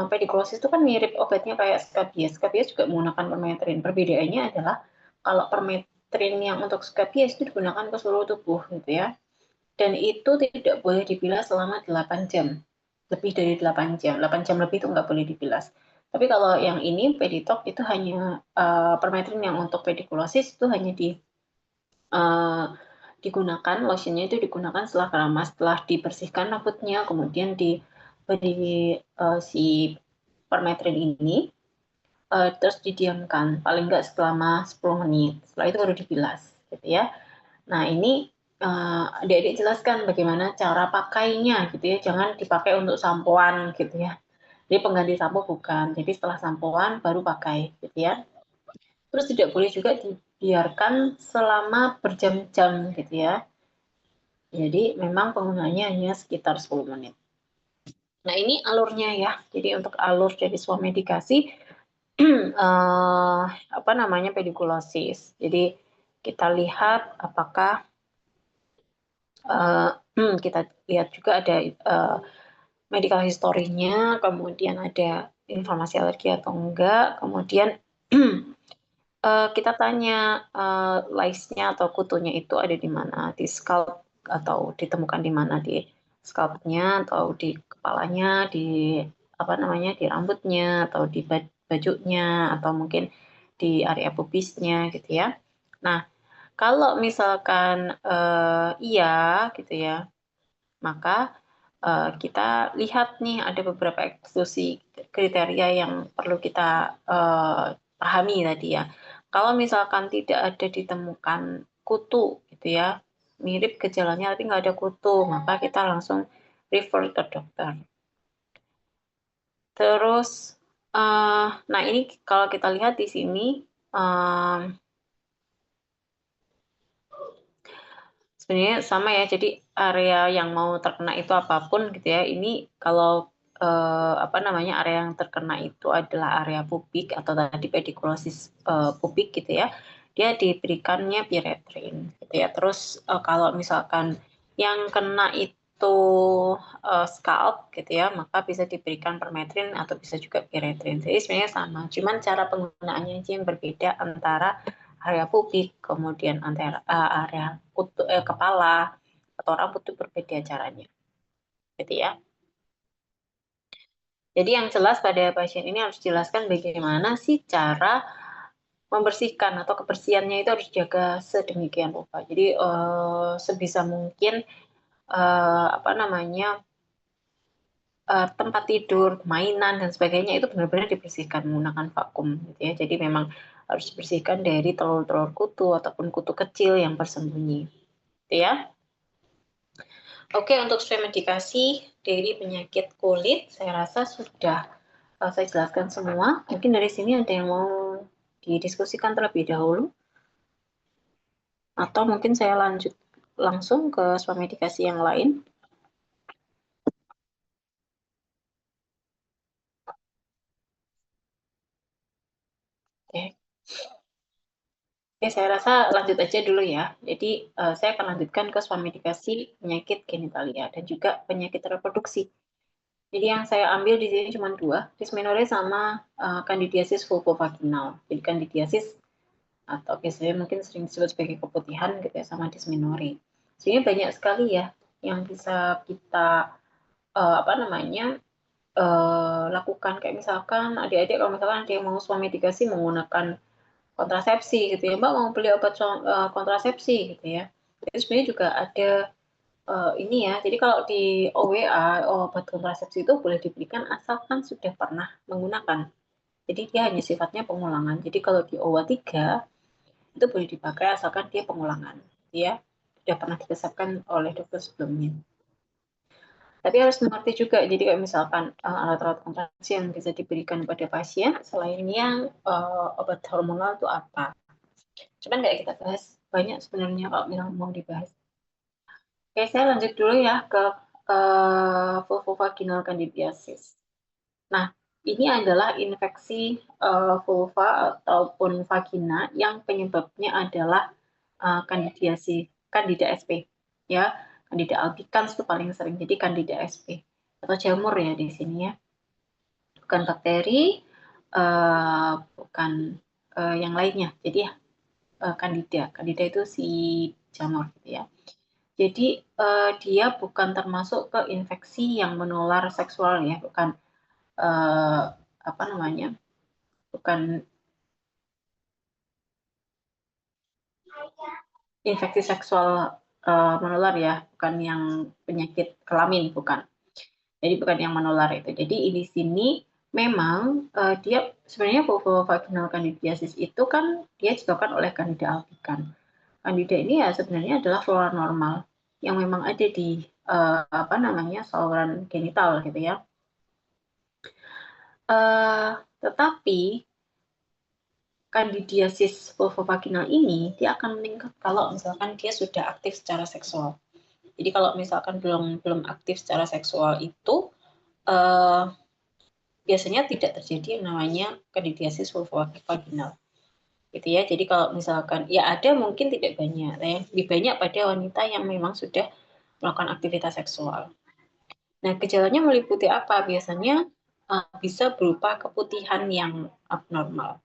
pediklosis itu kan mirip obatnya kayak skabies. Skabies juga menggunakan permethrin. Perbedaannya adalah kalau permethrin yang untuk skabies itu digunakan ke seluruh tubuh gitu ya. Dan itu tidak boleh dibilas selama 8 jam. Lebih dari 8 jam. 8 jam lebih itu nggak boleh dibilas. Tapi kalau yang ini Peditok itu hanya permethrin yang untuk pedikulosis itu hanya uh, digunakan lotionnya itu digunakan setelah keramas, setelah dibersihkan rambutnya, kemudian diberi si permethrin ini, terus didiamkan paling nggak selama 10 menit. Setelah itu baru dibilas, gitu ya. Nah ini adik-adik jelaskan bagaimana cara pakainya, gitu ya. Jangan dipakai untuk sampoan, gitu ya. Jadi pengganti sampo bukan. Jadi setelah sampoan baru pakai, gitu ya. Terus tidak boleh juga dibiarkan selama berjam-jam gitu ya. Jadi memang penggunaannya hanya sekitar 10 menit. Nah ini alurnya ya. Jadi untuk alur dari suam medikasi apa namanya pedikulosis. Jadi kita lihat apakah kita lihat juga ada medical historinya, kemudian ada informasi alergi atau enggak, kemudian kita tanya lice-nya atau kutunya itu ada di mana, di scalp atau ditemukan di mana di scalp-nya atau di kepalanya, di apa namanya di rambutnya atau di bajunya atau mungkin di area pubisnya gitu ya. Nah, kalau misalkan iya gitu ya, maka kita lihat nih ada beberapa eksklusi kriteria yang perlu kita pahami tadi ya. Kalau misalkan tidak ada ditemukan kutu gitu ya, mirip gejalanya tapi nggak ada kutu, maka kita langsung refer ke dokter. Terus, nah ini kalau kita lihat di sini, sebenarnya sama ya. Jadi area yang mau terkena itu apapun gitu ya. Ini kalau apa namanya area yang terkena itu adalah area pubik atau tadi pedikulosis pubik gitu ya. Dia diberikannya piretrin gitu ya. Terus kalau misalkan yang kena itu scalp gitu ya, maka bisa diberikan permethrin atau bisa juga piretrin. Jadi sebenarnya sama, cuman cara penggunaannya aja yang berbeda antara area pubik, kemudian antara area kepala atau rambut itu berbeda caranya, gitu ya. Jadi yang jelas pada pasien ini harus jelaskan bagaimana sih cara membersihkan atau kebersihannya itu harus dijaga sedemikian rupa. Jadi sebisa mungkin apa namanya tempat tidur, mainan dan sebagainya itu benar-benar dibersihkan menggunakan vakum, gitu ya. Jadi memang harus dibersihkan dari telur-telur kutu ataupun kutu kecil yang bersembunyi, gitu ya. Oke, untuk spray medikasi dari penyakit kulit, saya rasa sudah saya jelaskan semua. Mungkin dari sini ada yang mau didiskusikan terlebih dahulu, atau mungkin saya lanjut langsung ke spray medikasi yang lain. Oke. Oke, saya rasa lanjut aja dulu ya. Jadi, saya akan lanjutkan ke suami dikasih penyakit genitalia dan juga penyakit reproduksi. Jadi yang saya ambil di sini cuma dua, dysmenorrhea sama candidiasis vulvovaginal. Jadi candidiasis atau biasanya mungkin sering disebut sebagai keputihan gitu ya, sama dysmenorrhea. Sebenarnya banyak sekali ya yang bisa kita apa namanya lakukan, kayak misalkan adik-adik kalau misalkan ada yang mau suami dikasih menggunakan kontrasepsi gitu ya, Mbak mau beli obat kontrasepsi gitu ya. Itu sebenarnya juga ada ini ya. Jadi kalau di OWA obat kontrasepsi itu boleh diberikan asalkan sudah pernah menggunakan. Jadi dia hanya sifatnya pengulangan. Jadi kalau di OWA 3 itu boleh dipakai asalkan dia pengulangan, ya. Sudah pernah diresepkan oleh dokter sebelumnya. Tapi harus mengerti juga, jadi kayak misalkan alat-alat kontrasepsi yang bisa diberikan pada pasien selain yang obat hormonal itu apa. Cuman nggak kita bahas banyak sebenarnya kalau bilang mau dibahas. Oke, saya lanjut dulu ya ke vulvovaginal candidiasis. Nah, ini adalah infeksi vulva ataupun vagina yang penyebabnya adalah candidiasis, candida sp, ya, candida albicans itu paling sering, jadi candida sp atau jamur ya di sini ya, bukan bakteri, bukan yang lainnya, jadi candida itu si jamur gitu ya. Jadi dia bukan termasuk ke infeksi yang menular seksual ya, bukan apa namanya, bukan infeksi seksual menular ya, bukan yang penyakit kelamin, bukan. Jadi bukan yang menular itu. Jadi di sini memang dia sebenarnya vulvovaginal candidiasis itu kan dia disebabkan oleh Candida albicans. Candida ini ya sebenarnya adalah flora normal yang memang ada di apa namanya saluran genital gitu ya. Tetapi candidiasis vulvovaginal ini dia akan meningkat kalau misalkan dia sudah aktif secara seksual. Jadi kalau misalkan belum aktif secara seksual itu biasanya tidak terjadi yang namanya candidiasis vulvovaginal. Gitu ya. Jadi kalau misalkan ya ada mungkin tidak banyak, lebih banyak pada wanita yang memang sudah melakukan aktivitas seksual. Nah, gejalanya meliputi apa? Biasanya bisa berupa keputihan yang abnormal.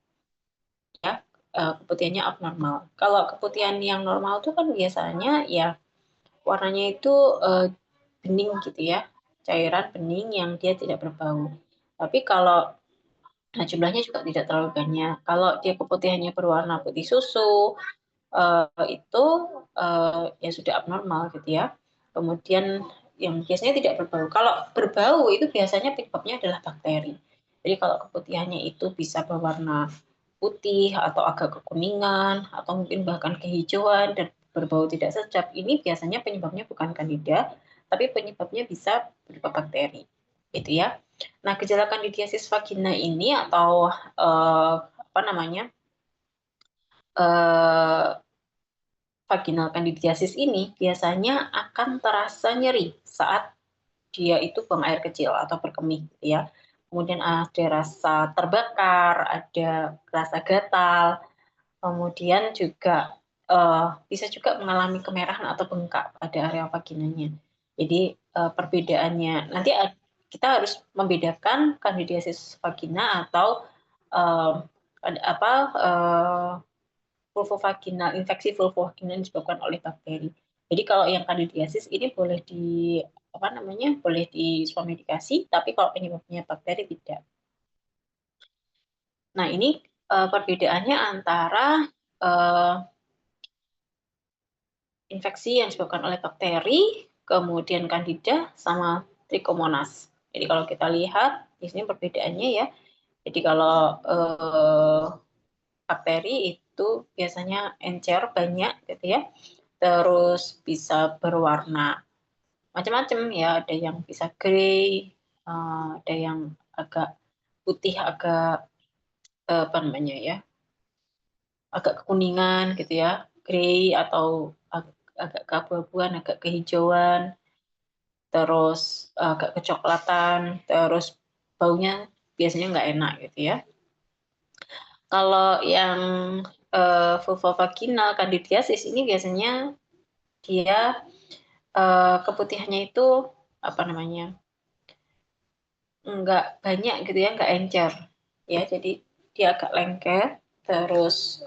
Ya, keputihannya abnormal. Kalau keputihan yang normal itu kan biasanya ya warnanya itu bening gitu ya, cairan bening yang dia tidak berbau. Tapi kalau jumlahnya juga tidak terlalu banyak. Kalau dia keputihannya berwarna putih susu, itu ya sudah abnormal gitu ya. Kemudian yang biasanya tidak berbau. Kalau berbau itu biasanya penyebabnya adalah bakteri. Jadi kalau keputihannya itu bisa berwarna putih atau agak kekuningan atau mungkin bahkan kehijauan dan berbau tidak sedap, ini biasanya penyebabnya bukan Candida, tapi penyebabnya bisa berupa bakteri, gitu ya. Nah, gejala candidiasis vagina ini atau apa namanya vaginal candidiasis ini biasanya akan terasa nyeri saat dia itu buang air kecil atau berkemih, gitu ya. Kemudian ada rasa terbakar, ada rasa gatal, kemudian juga bisa juga mengalami kemerahan atau bengkak pada area vaginanya. Jadi perbedaannya nanti kita harus membedakan candidiasis vagina atau uh, apa vulvovaginal, infeksi vulvovaginal yang disebabkan oleh bakteri. Jadi kalau yang candidiasis ini boleh di apa namanya boleh di suami dikasih, tapi kalau penyebabnya bakteri tidak. Nah ini perbedaannya antara uh, infeksi yang disebabkan oleh bakteri, kemudian candida sama trichomonas. Jadi kalau kita lihat di sini perbedaannya ya. Jadi kalau bakteri itu biasanya encer banyak gitu ya. Terus bisa berwarna macam-macam ya, ada yang bisa grey, ada yang agak putih, agak apa namanya ya, agak kekuningan gitu ya, grey atau agak keabu-abuan, agak kehijauan, terus agak kecoklatan, terus baunya biasanya nggak enak gitu ya. Kalau yang vulvovaginal candidiasis ini biasanya dia keputihannya itu apa namanya, nggak banyak gitu ya, nggak encer ya, jadi dia agak lengket, terus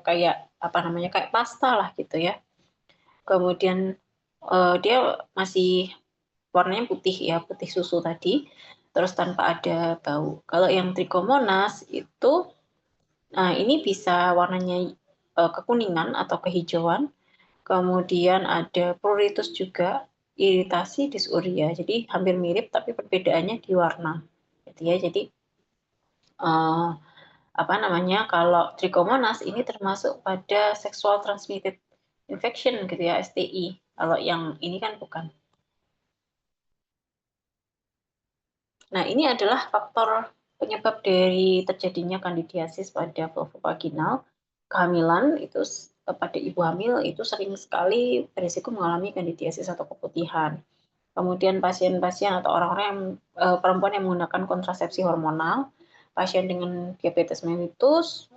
kayak apa namanya, kayak pasta lah gitu ya. Kemudian dia masih warnanya putih ya, putih susu tadi, terus tanpa ada bau. Kalau yang trichomonas itu, nah ini bisa warnanya kekuningan atau kehijauan, kemudian ada pruritus juga, iritasi, dysuria. Jadi hampir mirip tapi perbedaannya di warna, gitu ya. Jadi uh, apa namanya, kalau trichomonas ini termasuk pada sexual transmitted infection gitu ya, STI. Kalau yang ini kan bukan. Nah, ini adalah faktor penyebab dari terjadinya kandidiasis pada vulva vaginal. Kehamilan itu pada ibu hamil itu sering sekali berisiko mengalami kandidiasis atau keputihan. Kemudian pasien-pasien atau orang-orang yang perempuan yang menggunakan kontrasepsi hormonal, pasien dengan diabetes mellitus,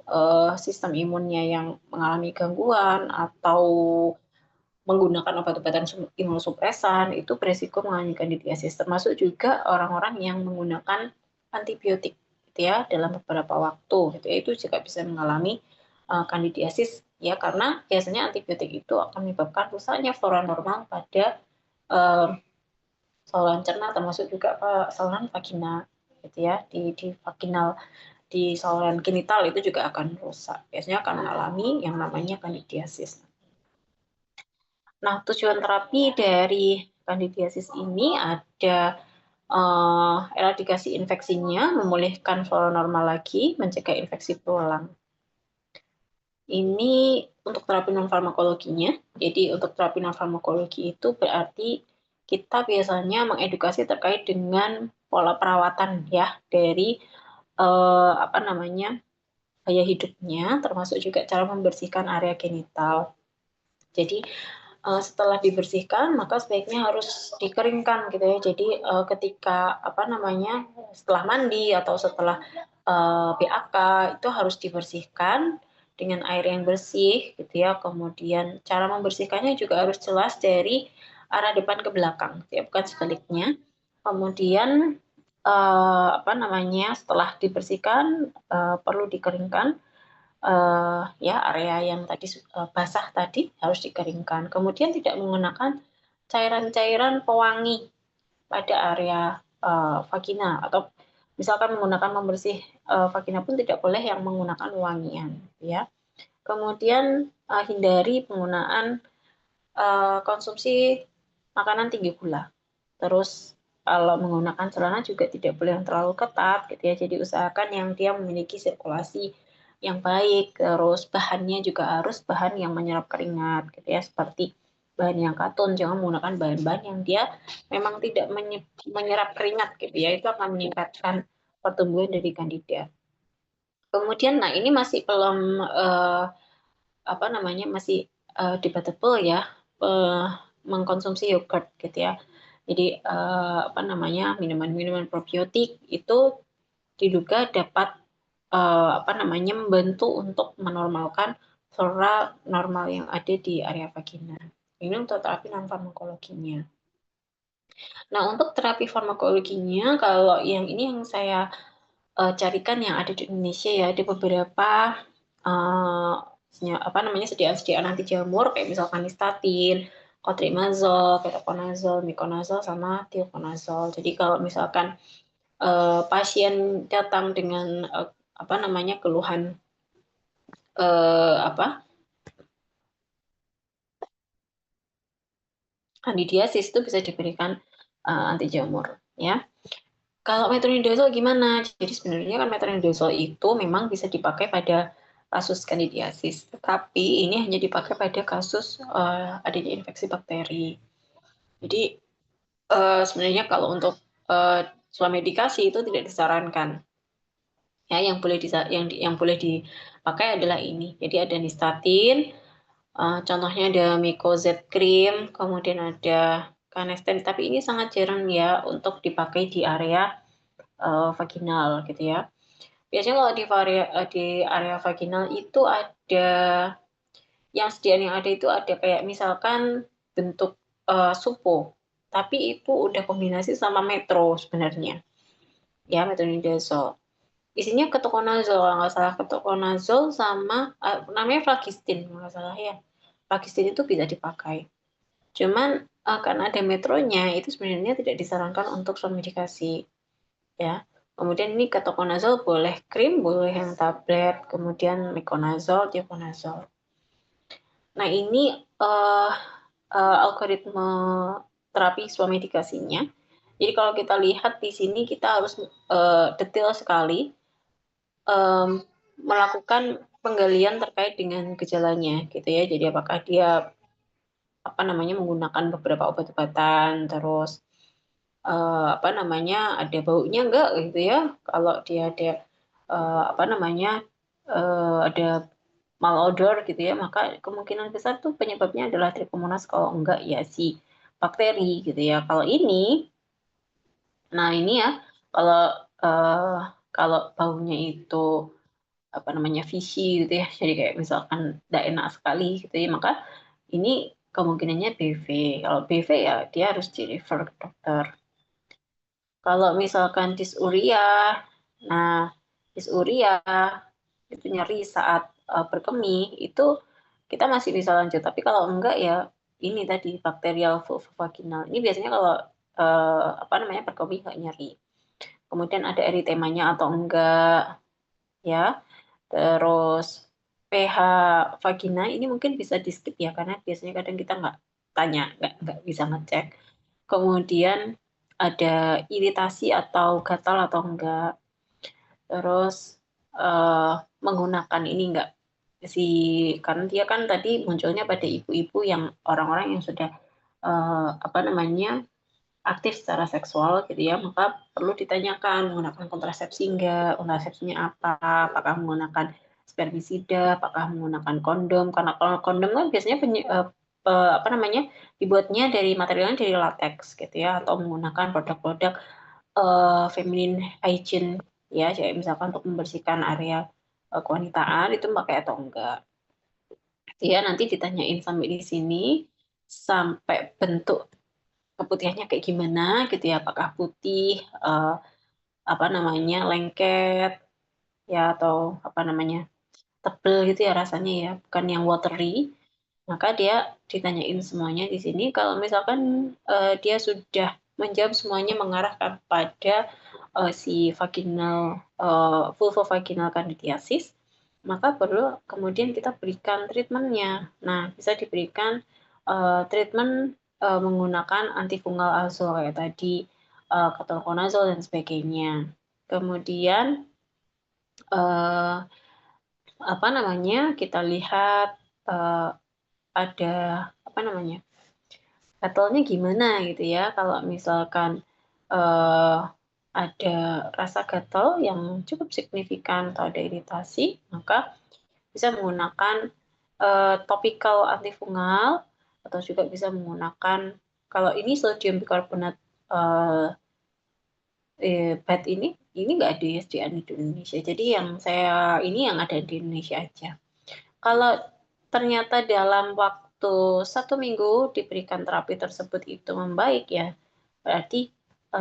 sistem imunnya yang mengalami gangguan atau menggunakan obat-obatan imunosupresan itu beresiko mengalami kandidiasis, termasuk juga orang-orang yang menggunakan antibiotik gitu ya dalam beberapa waktu gitu ya, itu juga bisa mengalami kandidiasis ya, karena biasanya antibiotik itu akan menyebabkan rusaknya flora normal pada uh, saluran cerna, termasuk juga saluran vagina gitu ya, di vaginal, di saluran genital itu juga akan rusak, biasanya akan mengalami yang namanya kandidiasis. Nah, tujuan terapi dari kandidiasis ini ada eradikasi infeksinya, memulihkan flora normal lagi, mencegah infeksi berulang. Ini untuk terapi non farmakologinya. Jadi untuk terapi non farmakologi itu berarti kita biasanya mengedukasi terkait dengan pola perawatan ya dari apa namanya, gaya hidupnya, termasuk juga cara membersihkan area genital. Jadi setelah dibersihkan maka sebaiknya harus dikeringkan gitu ya. Jadi ketika apa namanya, setelah mandi atau setelah BAK itu harus dibersihkan dengan air yang bersih gitu ya. Kemudian cara membersihkannya juga harus jelas dari arah depan ke belakang ya, bukan sebaliknya. Kemudian apa namanya, setelah dibersihkan perlu dikeringkan ya area yang tadi basah tadi harus dikeringkan. Kemudian tidak menggunakan cairan-cairan pewangi pada area vagina, atau misalkan menggunakan pembersih vagina pun tidak boleh yang menggunakan wangian ya. Kemudian hindari penggunaan konsumsi makanan tinggi gula. Terus kalau menggunakan celana juga tidak boleh yang terlalu ketat gitu ya. Jadi usahakan yang dia memiliki sirkulasi yang baik. Terus bahannya juga harus bahan yang menyerap keringat gitu ya, seperti bahan yang katun. Jangan menggunakan bahan-bahan yang dia memang tidak menyerap keringat gitu ya. Itu akan meningkatkan pertumbuhan dari kandida. Kemudian, nah ini masih belum apa namanya, masih debatable ya, mengkonsumsi yogurt gitu ya. Jadi apa namanya, minuman-minuman probiotik itu diduga dapat apa namanya, membantu untuk menormalkan flora normal yang ada di area vagina. Ini untuk terapi non farmakologinya. Nah, untuk terapi farmakologinya, kalau yang ini yang saya carikan yang ada di Indonesia ya, ada beberapa uh, apa namanya, sediaan-sediaan anti jamur kayak misalkan nystatin, cotrimazole, ketoconazole, miconazole, sama thioconazole. Jadi kalau misalkan pasien datang dengan apa namanya, keluhan apa kandidiasis, itu bisa diberikan anti jamur ya. Kalau metronidazole gimana? Jadi sebenarnya kan metronidazole itu memang bisa dipakai pada kasus kandidiasis, tetapi ini hanya dipakai pada kasus adanya infeksi bakteri. Jadi sebenarnya kalau untuk swamedikasi itu tidak disarankan. Ya, yang boleh dipakai adalah ini. Jadi ada nystatin, contohnya ada Micozet cream, kemudian ada canesten, tapi ini sangat jarang ya untuk dipakai di area vaginal gitu ya. Biasanya kalau di area vaginal itu ada yang sediaan yang ada itu ada kayak misalkan bentuk supo, tapi itu udah kombinasi sama metro sebenarnya, ya metronidazole. Isinya ketoconazole kalau nggak salah, ketoconazole sama namanya flagistin kalau nggak salah ya. Flagistin itu bisa dipakai. Cuman karena ada metronya itu sebenarnya tidak disarankan untuk self-medikasi ya. Kemudian ini ketoconazole boleh krim, boleh yang tablet, kemudian miconazole, diaconazole. Nah ini algoritma terapi swamedikasinya. Jadi kalau kita lihat di sini kita harus detail sekali melakukan penggalian terkait dengan gejalanya gitu ya. Jadi apakah dia menggunakan beberapa obat-obatan, terus ada baunya enggak gitu ya. Kalau dia ada ada malodor gitu ya, maka kemungkinan besar tuh penyebabnya adalah Trichomonas, kalau enggak ya si bakteri gitu ya. Kalau ini, nah ini ya, kalau uh, kalau baunya itu fishy gitu ya, jadi kayak misalkan tidak enak sekali gitu ya, maka ini kemungkinannya BV. Kalau BV ya dia harus di refer ke dokter. Kalau misalkan dysuria, nah dysuria itu nyeri saat berkemih itu kita masih bisa lanjut. Tapi kalau enggak ya ini tadi bakterial vulvovaginal. Ini biasanya kalau berkemih nggak nyeri. Kemudian ada eritemanya atau enggak ya. Terus pH vagina ini mungkin bisa di skip ya karena biasanya kadang kita nggak tanya, nggak bisa ngecek. Kemudian ada iritasi atau gatal atau enggak. Terus menggunakan ini enggak si karena dia kan tadi munculnya pada ibu-ibu yang orang-orang yang sudah aktif secara seksual gitu ya, maka perlu ditanyakan menggunakan kontrasepsi enggak, kontrasepsinya apa, apakah menggunakan spermisida, apakah menggunakan kondom, karena kalau kondom kan biasanya dibuatnya dari materialnya dari latex gitu ya, atau menggunakan produk-produk feminine hygiene ya, kayak misalkan untuk membersihkan area kewanitaan itu pakai atau enggak. Ya nanti ditanyain sampai di sini sampai bentuk keputihannya kayak gimana gitu ya, apakah putih lengket ya, atau tebel gitu ya rasanya ya, bukan yang watery. Maka dia ditanyain semuanya di sini. Kalau misalkan dia sudah menjawab semuanya mengarahkan pada si vulvovaginal candidiasis, maka perlu kemudian kita berikan treatmentnya. Nah, bisa diberikan treatment menggunakan antifungal azole kayak tadi, ketoconazole dan sebagainya. Kemudian kita lihat ada gatalnya gimana gitu ya. Kalau misalkan ada rasa gatal yang cukup signifikan atau ada iritasi, maka bisa menggunakan topikal antifungal atau juga bisa menggunakan kalau ini sodium bikarbonat bat ini nggak ada SDN di Indonesia. Jadi yang saya ini yang ada di Indonesia aja. Kalau ternyata dalam waktu 1 minggu diberikan terapi tersebut itu membaik ya, berarti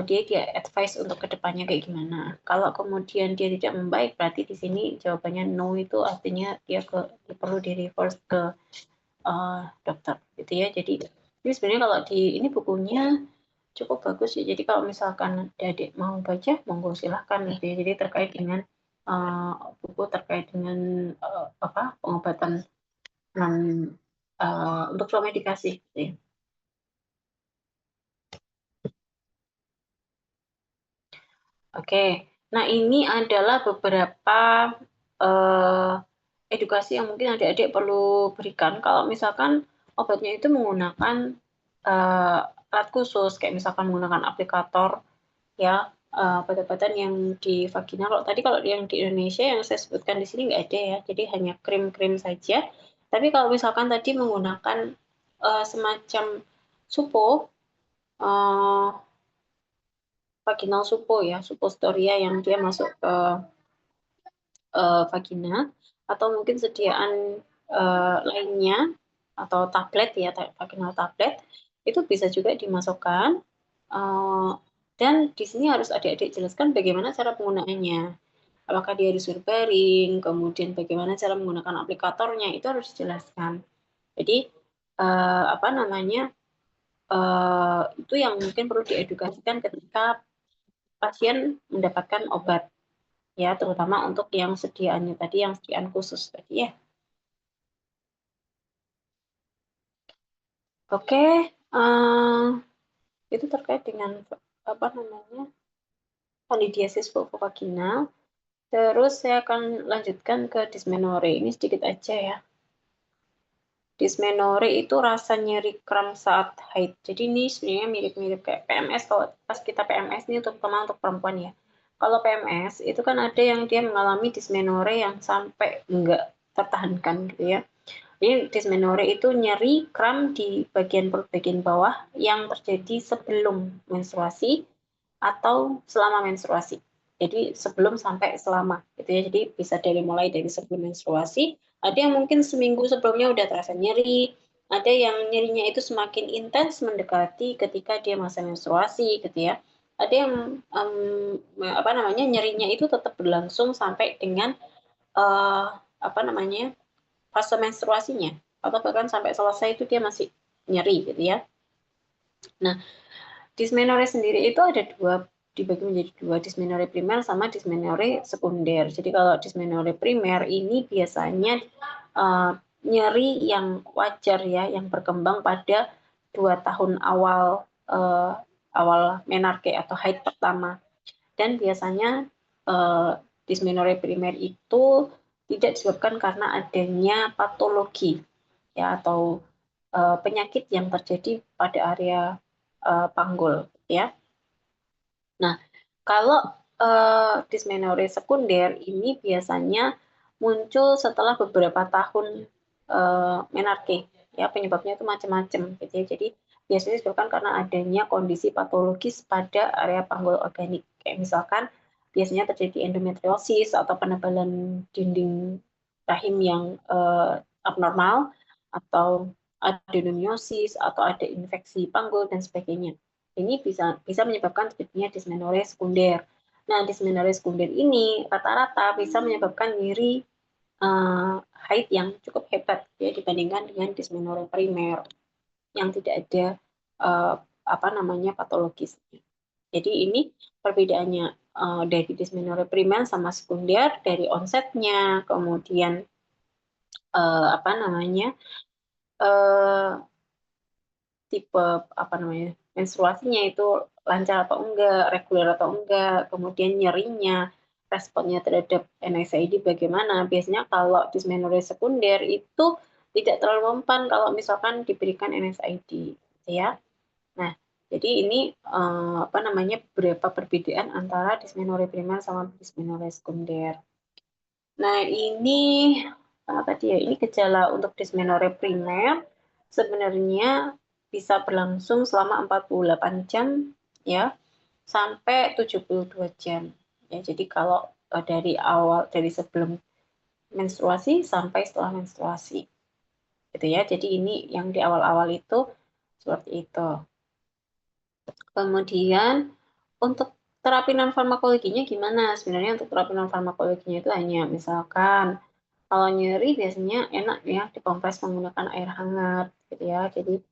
dia advice untuk kedepannya kayak gimana. Kalau kemudian dia tidak membaik, berarti di sini jawabannya no, itu artinya dia perlu di reverse ke dokter gitu ya. Jadi sebenarnya kalau di ini bukunya cukup bagus ya. Jadi kalau misalkan adik mau baca, monggo silahkan gitu ya. Jadi terkait dengan buku terkait dengan pengobatan untuk medikasi. Gitu ya. Oke, nah ini adalah beberapa edukasi yang mungkin adik-adik perlu berikan. Kalau misalkan obatnya itu menggunakan alat khusus, kayak misalkan menggunakan aplikator, ya obat-obatan yang di vagina. Kalau yang di Indonesia yang saya sebutkan di sini nggak ada ya, jadi hanya krim-krim saja. Tapi kalau misalkan tadi menggunakan semacam supo, vaginal supo ya, suppositoria yang dia masuk ke vagina, atau mungkin sediaan lainnya atau tablet ya, vaginal tablet itu bisa juga dimasukkan. Dan di sini harus adik-adik jelaskan bagaimana cara penggunaannya. Apakah dia disuruh baring, kemudian bagaimana cara menggunakan aplikatornya, itu harus dijelaskan. Jadi apa namanya, itu yang mungkin perlu diedukasikan ketika pasien mendapatkan obat, ya terutama untuk yang sediaannya tadi, yang sediaan khusus tadi ya. Oke, itu terkait dengan apa namanya, kandidiasis vulvovaginal. Terus saya akan lanjutkan ke dysmenorrhea, ini sedikit aja ya. Dysmenorrhea itu rasa nyeri kram saat haid. Jadi ini sebenarnya mirip-mirip kayak PMS. Kalau pas kita PMS ini terutama untuk perempuan ya. Kalau PMS itu kan ada yang dia mengalami dysmenorrhea yang sampai enggak tertahankan gitu ya. Jadi dysmenorrhea itu nyeri kram di bagian perut bagian bawah yang terjadi sebelum menstruasi atau selama menstruasi. Jadi sebelum sampai selama gitu ya. Jadi bisa mulai dari sebelum menstruasi, ada yang mungkin seminggu sebelumnya udah terasa nyeri, ada yang nyerinya itu semakin intens mendekati ketika dia masa menstruasi gitu ya. Ada yang apa namanya, nyerinya itu tetap berlangsung sampai dengan apa namanya, fase menstruasinya atau bahkan sampai selesai itu dia masih nyeri gitu ya. Nah, dysmenorrhea sendiri itu ada dua, dibagi menjadi dua, dysmenorrhea primer sama dysmenorrhea sekunder. Jadi kalau dysmenorrhea primer ini biasanya nyeri yang wajar ya, yang berkembang pada 2 tahun awal awal menarche atau haid pertama. Dan biasanya dysmenorrhea primer itu tidak disebabkan karena adanya patologi ya atau penyakit yang terjadi pada area panggul ya. Nah, kalau dysmenorrhea sekunder ini biasanya muncul setelah beberapa tahun menarche ya, penyebabnya itu macam-macam gitu ya. Jadi biasanya disebabkan karena adanya kondisi patologis pada area panggul organik. Kayak misalkan biasanya terjadi endometriosis atau penebalan dinding rahim yang abnormal, atau adenomyosis, atau ada infeksi panggul dan sebagainya. Ini bisa menyebabkan terjadinya dysmenorrhea sekunder. Nah, dysmenorrhea sekunder ini rata-rata bisa menyebabkan nyeri haid yang cukup hebat ya dibandingkan dengan dysmenorrhea primer yang tidak ada apa namanya patologis. Jadi ini perbedaannya dari dysmenorrhea primer sama sekunder, dari onsetnya, kemudian apa namanya, tipe apa namanya, menstruasinya itu lancar atau enggak, reguler atau enggak, kemudian nyerinya, responnya terhadap NSAID bagaimana. Biasanya kalau dysmenorrhea sekunder itu tidak terlalu mempan kalau misalkan diberikan NSAID, gitu ya. Nah, jadi ini apa namanya, beberapa perbedaan antara dysmenorrhea primer sama dysmenorrhea sekunder. Nah, ini tadi ya, ini gejala untuk dysmenorrhea primer sebenarnya bisa berlangsung selama 48 jam ya sampai 72 jam. Ya, jadi kalau dari awal, dari sebelum menstruasi sampai setelah menstruasi. Gitu ya. Jadi ini yang di awal-awal itu seperti itu. Kemudian untuk terapi non farmakologinya gimana? Sebenarnya untuk terapi non farmakologinya itu hanya misalkan kalau nyeri biasanya enak ya dikompres menggunakan air hangat gitu ya. Jadi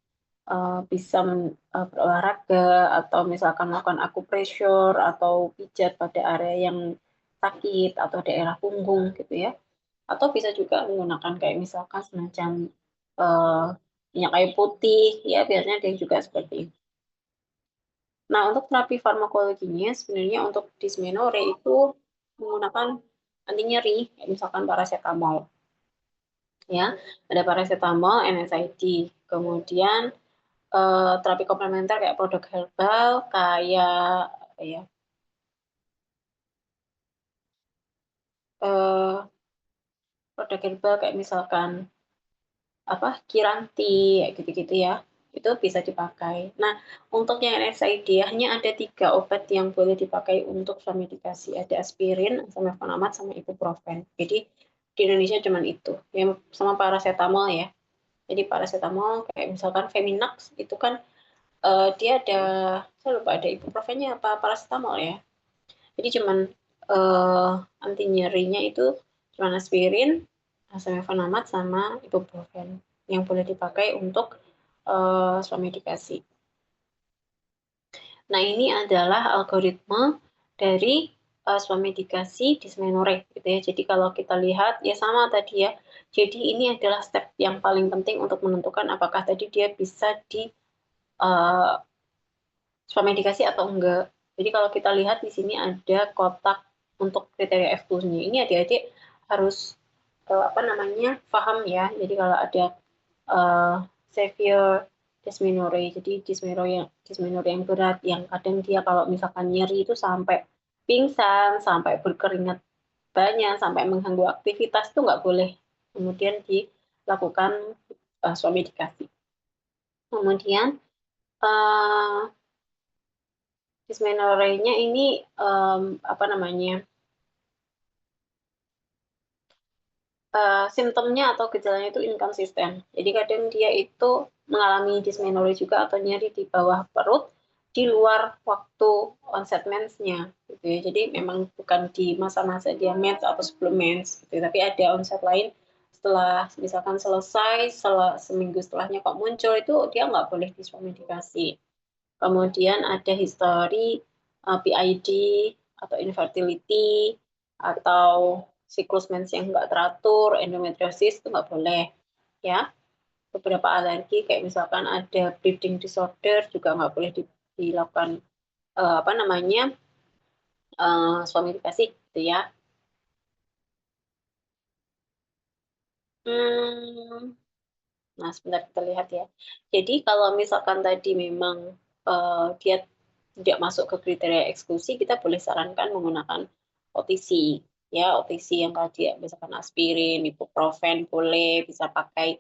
bisa berolahraga atau misalkan melakukan akupressure atau pijat pada area yang sakit atau daerah punggung gitu ya. Atau bisa juga menggunakan kayak misalkan semacam minyak kayu putih ya, biasanya ada yang juga seperti itu. Nah, untuk terapi farmakologinya sebenarnya untuk dysmenorrhea itu menggunakan anti nyeri, misalkan paracetamol. Ya, ada paracetamol, NSAID. Kemudian terapi komplementer kayak produk herbal, kayak apa ya? Produk herbal kayak misalkan apa? Kiranti, kayak gitu-gitu ya. Itu bisa dipakai. Nah, untuk yang NSAID hanya ada 3 obat yang boleh dipakai untuk self-medikasi. Ada aspirin, asam levonamat, sama ibuprofen. Jadi Di Indonesia cuman itu, yang sama paracetamol ya. Jadi paracetamol kayak misalkan Feminax itu kan dia ada, saya lupa ada ibuprofennya apa paracetamol ya. Jadi cuman anti nyerinya itu cuman aspirin, asam flavonoid sama ibuprofen yang boleh dipakai untuk swamedikasi. Nah, ini adalah algoritma dari swamedikasi dysmenorrhea gitu ya. Jadi kalau kita lihat ya sama tadi ya. Jadi ini adalah step yang paling penting untuk menentukan apakah tadi dia bisa di uh, swamedikasi atau enggak. Jadi kalau kita lihat di sini ada kotak untuk kriteria eksklusinya. Ini adik-adik harus apa namanya paham ya. Jadi kalau ada uh, severe dysmenorrhea, jadi dysmenorrhea yang berat, yang kadang dia kalau misalkan nyeri itu sampai pingsan, sampai berkeringat banyak, sampai mengganggu aktivitas itu nggak boleh kemudian dilakukan swamedikasi. Kemudian uh, dysmenorrhea-nya ini apa namanya simptomnya atau gejalanya itu inkonsisten. Jadi kadang dia itu mengalami dysmenorrhea juga atau nyeri di bawah perut di luar waktu onset mensnya gitu ya. Jadi memang bukan di masa-masa dia mens atau sebelum mens gitu, tapi ada onset lain setelah misalkan selesai seminggu setelahnya kok muncul itu dia nggak boleh diswamedikasi. Kemudian ada histori PID atau infertility atau siklus mens yang nggak teratur, endometriosis itu nggak boleh ya. Beberapa alergi kayak misalkan ada bleeding disorder juga nggak boleh dilakukan apa namanya swamedikasi gitu ya. Hmm, nah sebentar kita lihat ya. Jadi kalau misalkan tadi memang dia tidak masuk ke kriteria eksklusi, kita boleh sarankan menggunakan OTC. Ya, OTC yang tadi ya, misalkan aspirin, ibuprofen boleh, bisa pakai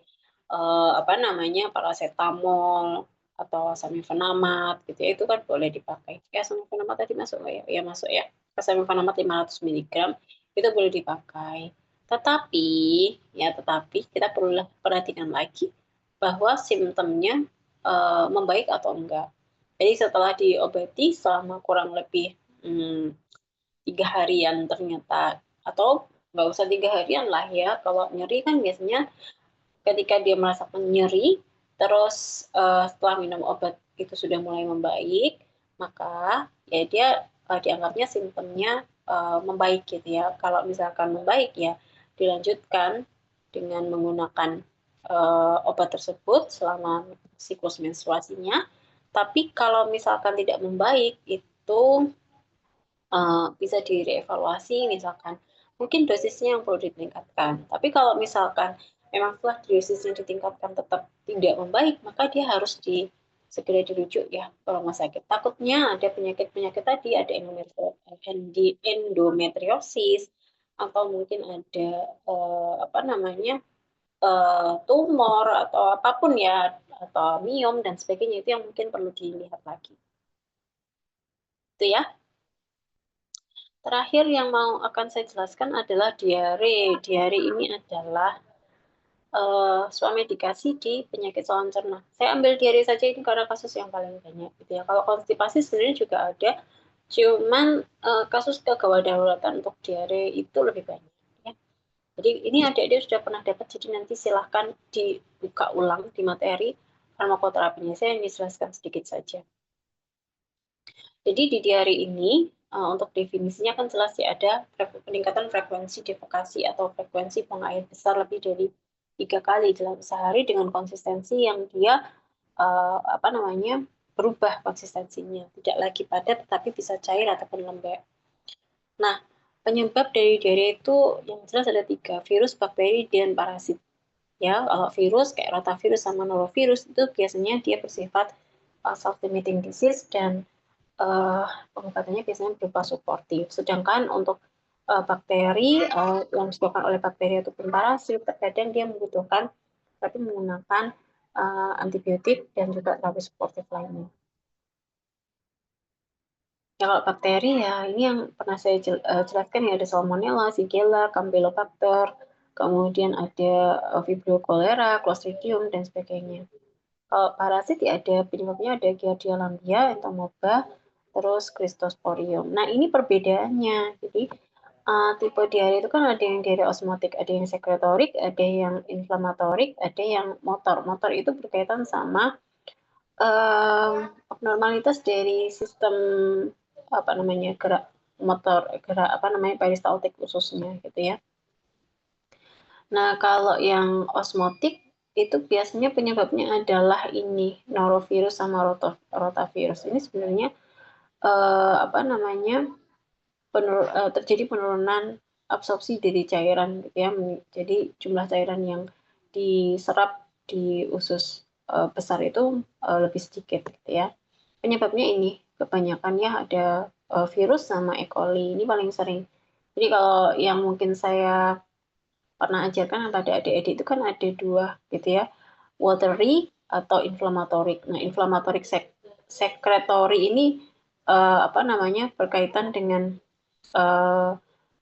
apa namanya paracetamol atau asamifenamat gitu ya, itu kan boleh dipakai. Ya, asamifenamat tadi masuk nggak ya? Ya masuk ya. Asamifenamat 500 mg itu boleh dipakai. Tetapi, tetapi kita perlu perhatikan lagi bahwa simptomnya membaik atau enggak. Jadi setelah diobati selama kurang lebih 3 harian ternyata, atau nggak usah 3 harian lah ya, kalau nyeri kan biasanya ketika dia merasakan nyeri, terus setelah minum obat itu sudah mulai membaik, maka ya dia dianggapnya simptomnya membaik gitu ya. Kalau misalkan membaik ya dilanjutkan dengan menggunakan obat tersebut selama siklus menstruasinya. Tapi kalau misalkan tidak membaik itu bisa direvaluasi misalkan mungkin dosisnya yang perlu ditingkatkan. Tapi kalau misalkan memang setelah dosisnya ditingkatkan tetap tidak membaik, maka dia harus segera dirujuk ya ke rumah sakit. Takutnya ada penyakit-penyakit tadi, ada endometriosis atau mungkin ada apa namanya tumor atau apapun ya atau miom dan sebagainya itu yang mungkin perlu dilihat lagi. Itu ya. Terakhir yang mau akan saya jelaskan adalah diare. Diare ini adalah swamedikasi di penyakit saluran cerna. Saya ambil diare saja ini karena kasus yang paling banyak. Gitu ya. Kalau konstipasi sebenarnya juga ada, cuman kasus kegawat daruratan untuk diare itu lebih banyak. Ya. Jadi ini adik-adik sudah pernah dapat, jadi nanti silahkan dibuka ulang di materi farmakoterapinya. Saya ingin jelaskan sedikit saja. Jadi di diare ini untuk definisinya kan jelas ya ada peningkatan frekuensi defekasi atau frekuensi buang air besar lebih dari 3 kali dalam sehari dengan konsistensi yang dia apa namanya berubah konsistensinya, tidak lagi padat tetapi bisa cair ataupun lembek. Nah, penyebab dari diare itu yang jelas ada 3, virus, bakteri, dan parasit. Ya, kalau virus kayak rotavirus sama norovirus itu biasanya dia bersifat self-limiting disease dan pengobatannya biasanya berupa suportif. Sedangkan untuk bakteri yang disebabkan oleh bakteri ataupun parasit, terkadang dia membutuhkan tapi menggunakan antibiotik dan juga terapi suportif lainnya. Ya kalau bakteri ya ini yang pernah saya jelaskan ya ada Salmonella, Shigella, Campylobacter, kemudian ada Vibrio cholera, Clostridium, dan sebagainya. Kalau parasit ya ada penyebabnya ada Giardia lamblia, Entomoeba, terus Cryptosporium. Nah, ini perbedaannya. Jadi, tipe diare itu kan ada yang diare osmotik, ada yang sekretorik, ada yang inflamatorik, ada yang motor. Motor itu berkaitan sama abnormalitas dari sistem apa namanya gerak motor, gerak apa namanya peristaltik khususnya gitu ya. Nah, kalau yang osmotik itu biasanya penyebabnya adalah ini norovirus sama rotavirus. Ini sebenarnya apa namanya terjadi penurunan absorpsi dari cairan gitu ya. Jadi jumlah cairan yang diserap di usus besar itu lebih sedikit gitu ya. Penyebabnya ini kebanyakan ya ada virus sama E. coli ini paling sering. Jadi kalau yang mungkin saya pernah ajarkan pada adik-adik itu kan ada dua gitu ya, watery atau inflammatory. Nah, inflammatory secretory ini apa namanya berkaitan dengan uh,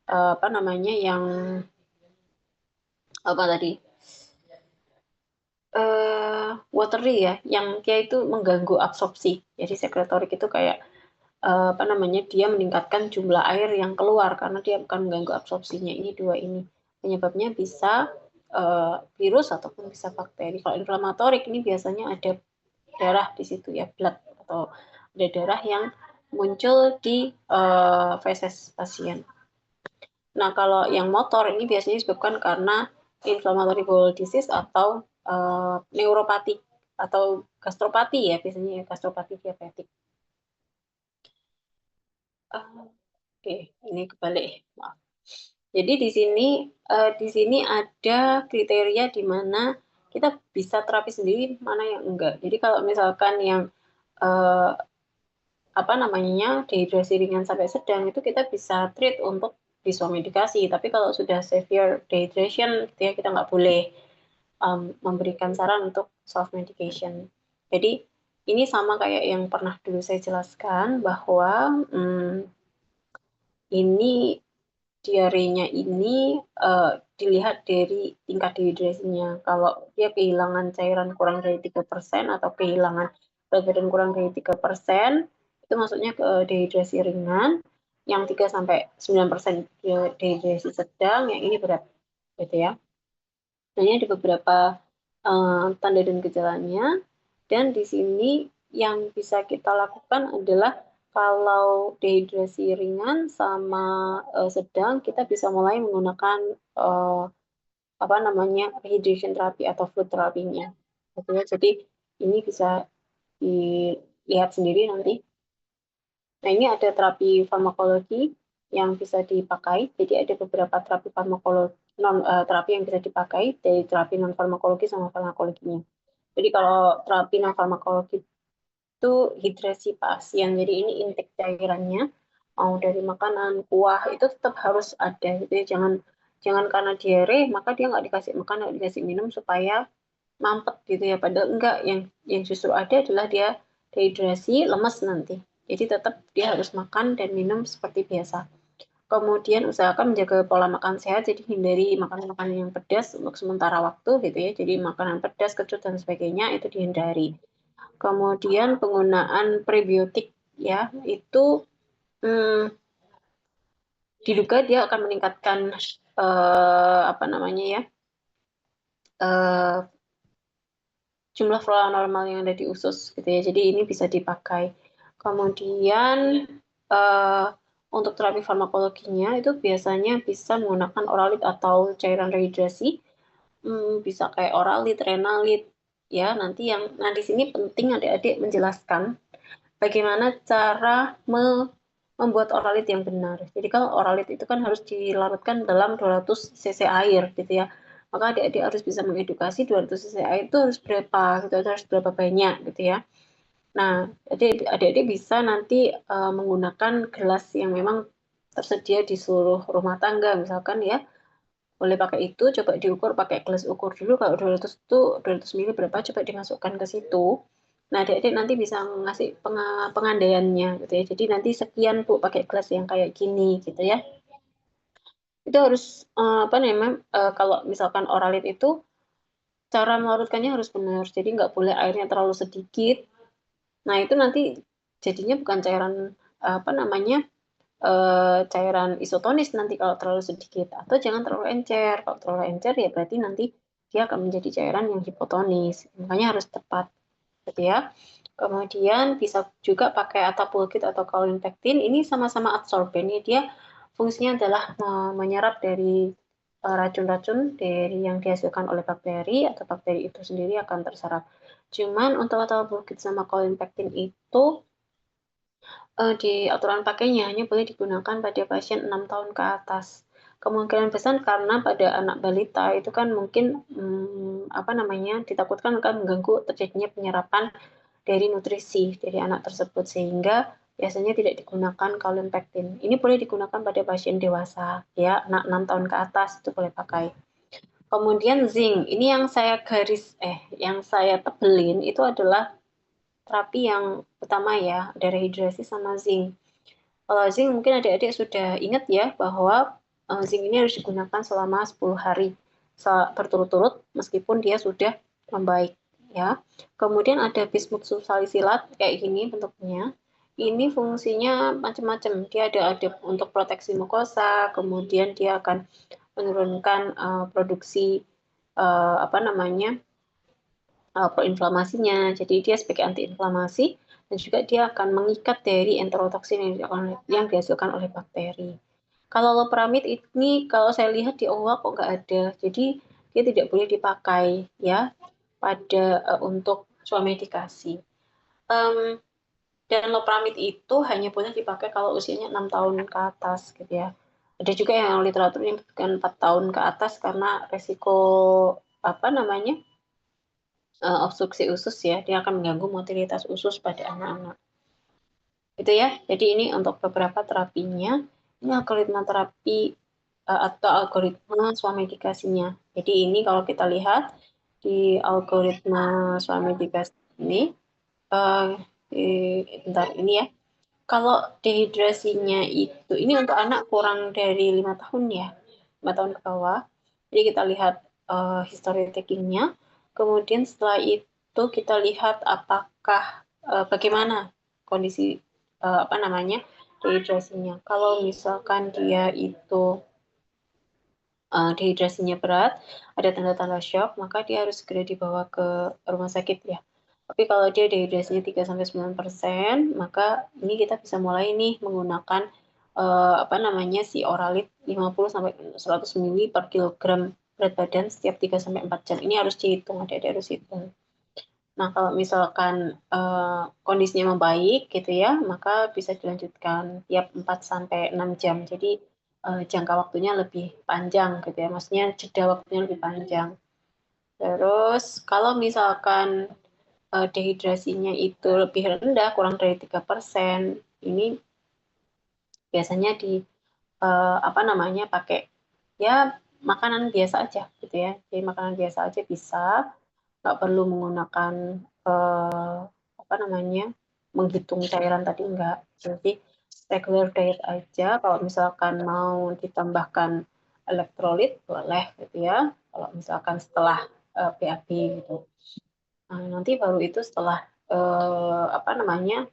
apa namanya yang apa tadi watery ya, yang dia itu mengganggu absorpsi. Jadi sekretorik itu kayak apa namanya dia meningkatkan jumlah air yang keluar karena dia bukan mengganggu absorpsinya. Ini dua ini penyebabnya bisa virus ataupun bisa bakteri. Kalau inflamatorik ini biasanya ada darah di situ ya, blood atau ada darah yang muncul di feses pasien. Nah, kalau yang motor ini biasanya disebabkan karena inflammatory bowel disease atau neuropati atau gastropati ya, biasanya ya, gastropati diabetik. Oke, ini kebalik. Maaf. Jadi di sini ada kriteria di mana kita bisa terapi sendiri, mana yang enggak. Jadi kalau misalkan yang uh, apa namanya dehidrasi ringan sampai sedang itu kita bisa treat untuk medikasi. Tapi kalau sudah severe dehydration, gitu ya, kita nggak boleh memberikan saran untuk self medication. Jadi ini sama kayak yang pernah dulu saya jelaskan bahwa ini diarenya ini dilihat dari tingkat dehidrasinya. Kalau dia kehilangan cairan kurang dari 3% atau kehilangan berat badan kurang dari 3%, itu maksudnya ke dehidrasi ringan. Yang 3 sampai 9% dehidrasi sedang, yang ini berat, gitu ya. Nah, ini ada beberapa tanda dan gejalanya. Dan di sini yang bisa kita lakukan adalah kalau dehidrasi ringan sama sedang, kita bisa mulai menggunakan apa namanya rehydration therapy atau fluid terapinya. Gitu ya. Jadi ini bisa dilihat sendiri nanti. Nah, ini ada terapi farmakologi yang bisa dipakai. Jadi ada beberapa terapi farmakologi terapi yang bisa dipakai dari terapi non farmakologi sama farmakologinya. Jadi kalau terapi non farmakologi itu hidrasi pasien. Jadi ini intake cairannya mau dari makanan, kuah itu tetap harus ada. Jadi jangan jangan karena diare maka dia nggak dikasih makan, nggak dikasih minum supaya mampet gitu ya. Padahal enggak, yang justru ada adalah dia dehidrasi, lemes nanti. Jadi tetap dia harus makan dan minum seperti biasa. Kemudian usahakan menjaga pola makan sehat, jadi hindari makanan-makanan yang pedas untuk sementara waktu gitu ya. Jadi makanan pedas, kecut dan sebagainya itu dihindari. Kemudian penggunaan prebiotik ya, itu diduga dia akan meningkatkan apa namanya ya jumlah flora normal yang ada di usus gitu ya. Jadi ini bisa dipakai. Kemudian uh, untuk terapi farmakologinya itu biasanya bisa menggunakan oralit atau cairan rehidrasi. Bisa kayak oralit, renalit ya. Nanti sini penting adik-adik menjelaskan bagaimana cara membuat oralit yang benar. Jadi kalau oralit itu kan harus dilarutkan dalam 200 cc air gitu ya. Maka adik-adik harus bisa mengedukasi 200 cc air itu harus berapa gitu, harus berapa banyak gitu ya. Nah, adik-adik bisa nanti menggunakan gelas yang memang tersedia di seluruh rumah tangga misalkan ya. Boleh pakai itu, coba diukur pakai gelas ukur dulu. Kalau 200 itu 200 ml berapa, coba dimasukkan ke situ. Nah, adik-adik nanti bisa ngasih pengandaiannya gitu ya. Jadi nanti sekian Bu pakai gelas yang kayak gini gitu ya. Itu harus, apa namanya, kalau misalkan oralit itu cara melarutkannya harus benar, jadi nggak boleh airnya terlalu sedikit. Nah, itu nanti jadinya bukan cairan, apa namanya, cairan isotonis nanti kalau terlalu sedikit, atau jangan terlalu encer. Kalau terlalu encer ya berarti nanti dia akan menjadi cairan yang hipotonis, makanya harus tepat, gitu ya. Kemudian bisa juga pakai Attapulgite atau Kaolin-pektin, ini sama-sama adsorben, dia fungsinya adalah menyerap dari racun-racun dari yang dihasilkan oleh bakteri atau bakteri itu sendiri akan terserap. Cuman untuk Attapulgite sama Kaolin-pektin itu di aturan pakainya hanya boleh digunakan pada pasien 6 tahun ke atas. Kemungkinan besar karena pada anak balita itu kan mungkin apa namanya ditakutkan akan mengganggu terjadinya penyerapan dari nutrisi dari anak tersebut sehingga biasanya tidak digunakan Kaolin-pektin. Ini boleh digunakan pada pasien dewasa ya, anak 6 tahun ke atas itu boleh pakai. Kemudian zinc, ini yang saya tebelin itu adalah terapi yang utama ya, ada rehidrasi sama zinc. Kalau zinc mungkin adik-adik sudah ingat ya bahwa zinc ini harus digunakan selama 10 hari berturut-turut meskipun dia sudah membaik ya. Kemudian ada bismut salisilat kayak gini bentuknya. Ini fungsinya macam-macam. Dia ada untuk proteksi mukosa, kemudian dia akan menurunkan produksi apa namanya proinflamasinya. Jadi dia sebagai antiinflamasi dan juga dia akan mengikat dari enterotoksin yang dihasilkan oleh bakteri. Kalau loperamid ini kalau saya lihat di OWA kok nggak ada, jadi dia tidak boleh dipakai ya pada untuk suami medikasi. Um, dan loperamid itu hanya boleh dipakai kalau usianya 6 tahun ke atas gitu ya. Ada juga yang literatur yang 4 tahun ke atas karena resiko apa namanya obstruksi usus ya, dia akan mengganggu motilitas usus pada anak-anak. Itu ya. Jadi ini untuk beberapa terapinya. Ini algoritma terapi atau algoritma swamedikasinya. Jadi ini kalau kita lihat di algoritma swamedikasi ini, uh, bentar ini ya. Kalau dehidrasinya itu, ini untuk anak kurang dari 5 tahun ya, 5 tahun ke bawah. Jadi kita lihat history takingnya. Kemudian setelah itu kita lihat apakah bagaimana kondisi apa namanya dehidrasinya. Kalau misalkan dia itu dehidrasinya berat, ada tanda-tanda shock, maka dia harus segera dibawa ke rumah sakit ya. Tapi kalau dia dehidrasinya 3-9%, maka ini kita bisa mulai nih menggunakan apa namanya si oralit 50 sampai 100 ml per kilogram berat badan setiap 3-4 jam. Ini harus dihitung, ada harus hitung. Nah, kalau misalkan kondisinya membaik gitu ya, maka bisa dilanjutkan tiap 4 sampai 6 jam. Jadi jangka waktunya lebih panjang gitu ya. Maksudnya jeda waktunya lebih panjang. Terus kalau misalkan dehidrasinya itu lebih rendah, kurang dari 3%, ini biasanya di apa namanya pakai ya makanan biasa aja gitu ya. Jadi makanan biasa aja bisa, nggak perlu menggunakan apa namanya menghitung cairan tadi enggak. Jadi regular diet aja. Kalau misalkan mau ditambahkan elektrolit boleh gitu ya. Kalau misalkan setelah BAB gitu. Nah, nanti baru itu setelah apa namanya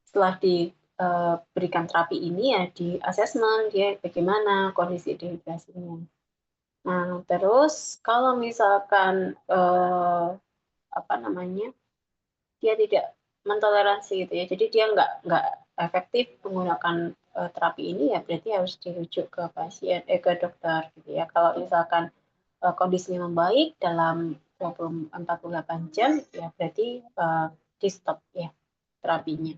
setelah diberikan terapi ini ya di asesmen dia bagaimana kondisi dehidrasinya. Nah, terus kalau misalkan apa namanya dia tidak mentoleransi gitu ya, jadi dia nggak efektif menggunakan terapi ini ya berarti harus dirujuk ke ke dokter gitu ya. Kalau misalkan kondisinya membaik dalam 48 jam ya berarti di stop ya terapinya.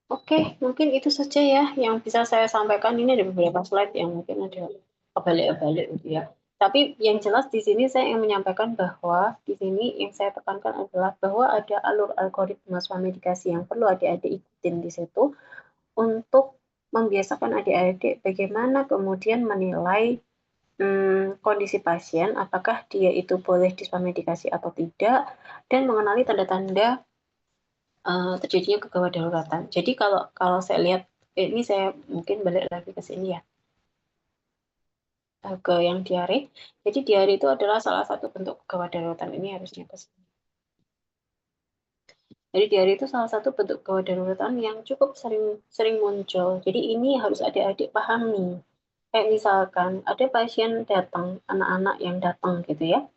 Oke, mungkin itu saja ya yang bisa saya sampaikan. Ini ada beberapa slide yang mungkin ada kebalik-balik gitu ya. Tapi yang jelas di sini saya ingin menyampaikan bahwa di sini yang saya tekankan adalah bahwa ada alur algoritma swamedikasi yang perlu adik-adik ikutin di situ untuk membiasakan adik-adik bagaimana kemudian menilai kondisi pasien, apakah dia itu boleh diswamedikasi atau tidak, dan mengenali tanda-tanda terjadinya kegawat daruratan. Jadi kalau kalau saya lihat Ini saya mungkin balik lagi ke sini ya, ke yang diare. Jadi diare itu adalah salah satu bentuk gawat daruratan, ini harusnya ke sini. Jadi diare itu salah satu bentuk gawat daruratan yang cukup sering sering muncul. Jadi ini harus adik-adik pahami. Kayak misalkan ada pasien datang, anak-anak yang datang gitu ya.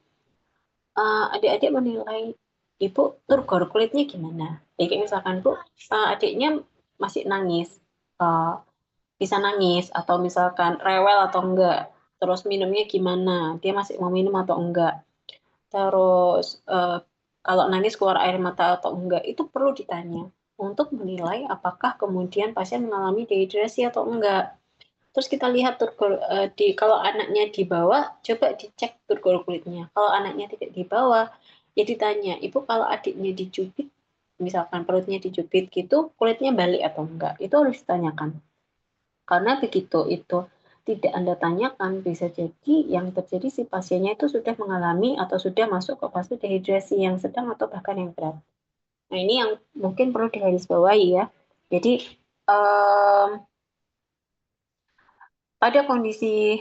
Adik-adik menilai ibu turgor kulitnya gimana. Jadi kayak misalkan bu, adiknya masih nangis, eh, bisa nangis atau misalkan rewel atau enggak. Terus minumnya gimana? Dia masih mau minum atau enggak? Terus kalau nangis keluar air mata atau enggak, itu perlu ditanya untuk menilai apakah kemudian pasien mengalami dehidrasi atau enggak. Terus kita lihat turgor kalau anaknya di bawah, coba dicek turgor kulitnya. Kalau anaknya tidak di bawah, ya ditanya, ibu kalau adiknya dicubit, misalkan perutnya dicubit gitu, kulitnya balik atau enggak? Itu harus ditanyakan. Karena begitu itu tidak Anda tanyakan, bisa jadi yang terjadi si pasiennya itu sudah mengalami atau sudah masuk ke fase dehidrasi yang sedang atau bahkan yang berat. Nah, ini yang mungkin perlu digarisbawahi ya. Jadi, em, pada kondisi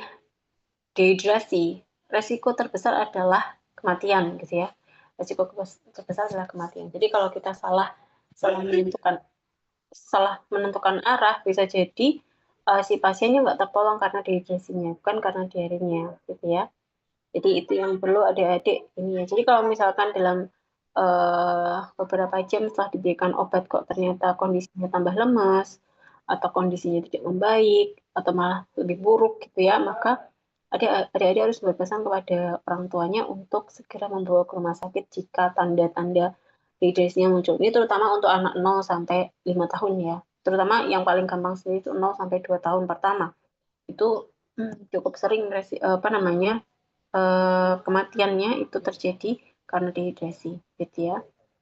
dehidrasi, resiko terbesar adalah kematian gitu ya. Resiko terbesar adalah kematian. Jadi kalau kita salah menentukan arah, bisa jadi si pasiennya nggak tertolong karena dehidrasinya, bukan karena diarenya gitu ya. Jadi itu yang perlu adik-adik ini ya. Jadi kalau misalkan dalam beberapa jam setelah diberikan obat kok ternyata kondisinya tambah lemas atau kondisinya tidak membaik atau malah lebih buruk gitu ya, maka adik-adik harus berpesan kepada orang tuanya untuk segera membawa ke rumah sakit jika tanda-tanda dehidrasinya muncul. Ini terutama untuk anak 0 sampai 5 tahun ya. Terutama yang paling gampang sendiri itu 0 sampai 2 tahun pertama. Itu cukup sering apa namanya kematiannya itu terjadi karena dehidrasi, gitu ya.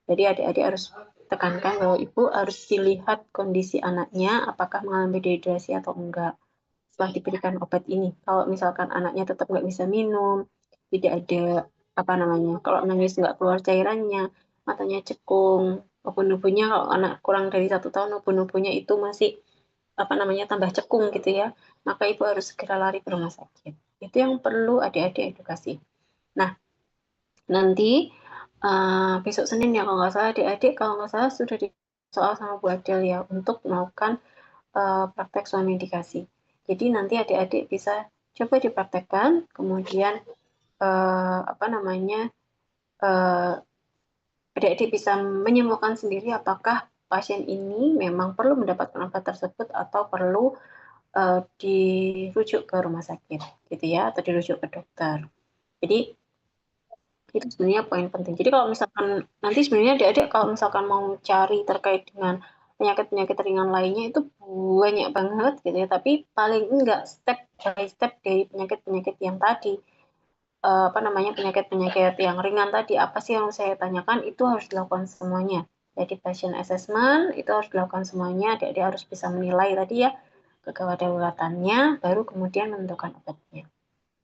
Jadi adik-adik harus tekankan bahwa ibu harus dilihat kondisi anaknya apakah mengalami dehidrasi atau enggak setelah diberikan obat ini. Kalau misalkan anaknya tetap nggak bisa minum, tidak ada apa namanya, kalau nangis nggak keluar cairannya, matanya cekung, nubu-nubunya kalau anak kurang dari 1 tahun nubu-nubunya itu masih apa namanya tambah cekung gitu ya, maka ibu harus segera lari ke rumah sakit. Itu yang perlu adik-adik edukasi. Nah, nanti besok Senin ya kalau nggak salah adik-adik kalau nggak salah sudah di soal sama Bu Adel ya untuk melakukan praktek suami indikasi. Jadi nanti adik-adik bisa coba dipraktekkan, kemudian apa namanya eh, adik-adik bisa menyimpulkan sendiri apakah pasien ini memang perlu mendapatkan obat tersebut atau perlu dirujuk ke rumah sakit, gitu ya, atau dirujuk ke dokter. Jadi itu sebenarnya poin penting. Jadi kalau misalkan nanti sebenarnya adik-adik kalau misalkan mau cari terkait dengan penyakit-penyakit ringan lainnya itu banyak banget gitu ya. Tapi paling enggak step by step dari penyakit-penyakit yang tadi apa namanya penyakit-penyakit yang ringan tadi apa sih yang saya tanyakan itu harus dilakukan semuanya. Jadi patient assessment itu harus dilakukan semuanya. Adik-adik harus bisa menilai tadi ya kegawat daruratannya, baru kemudian menentukan obatnya.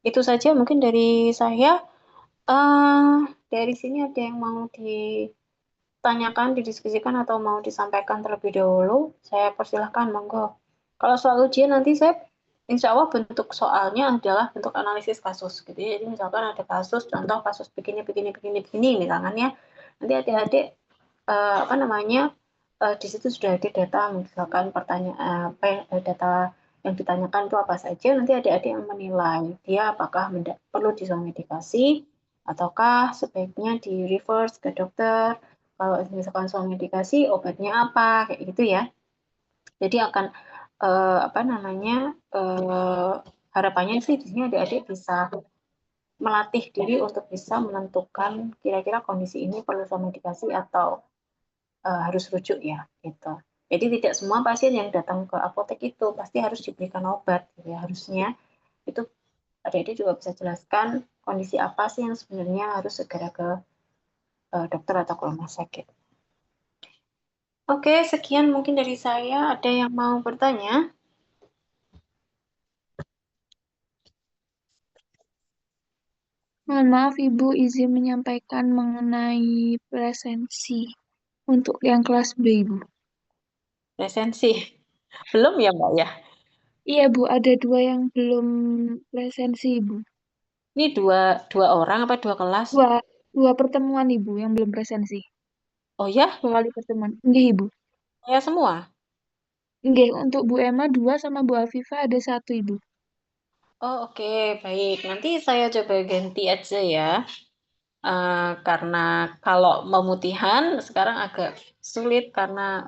Itu saja mungkin dari saya. Dari sini ada yang mau ditanyakan, didiskusikan, atau mau disampaikan terlebih dahulu? Saya persilahkan, monggo. Kalau soal ujian nanti saya, insya Allah bentuk soalnya adalah bentuk analisis kasus, gitu ya. Jadi misalkan ada kasus, contoh kasus begini, begini, begini, begini, misalkan ya. Nanti adik-adik, apa namanya, di situ sudah ada data, misalkan pertanyaan, data yang ditanyakan itu apa saja, nanti adik-adik yang menilai dia apakah perlu disomedikasi ataukah sebaiknya di reverse ke dokter. Kalau misalkan soal medikasi, obatnya apa, kayak gitu ya. Jadi akan apa namanya harapannya sih di sini adik-adik bisa melatih diri untuk bisa menentukan kira-kira kondisi ini perlu soal medikasi atau harus rujuk ya, gitu. Jadi tidak semua pasien yang datang ke apotek itu pasti harus diberikan obat, gitu ya. Harusnya itu adik-adik juga bisa jelaskan kondisi apa sih yang sebenarnya harus segera ke dokter atau ke rumah sakit. Oke, sekian mungkin dari saya. Ada yang mau bertanya? Mohon maaf Ibu, izin menyampaikan mengenai presensi untuk yang kelas B Ibu. Resensi. Belum ya, Mbak, ya? Iya, Bu, ada 2 yang belum presensi, Bu. Ini dua orang apa 2 kelas? Dua, dua pertemuan, Ibu, yang belum presensi. Oh ya? 2 kali pertemuan. Nggih, Ibu. Saya semua? Nggih, untuk Bu Emma 2 sama Bu Afifah ada 1, Ibu. Oh, oke, baik. Nanti saya coba ganti aja ya. Karena kalau memutihan sekarang agak sulit karena,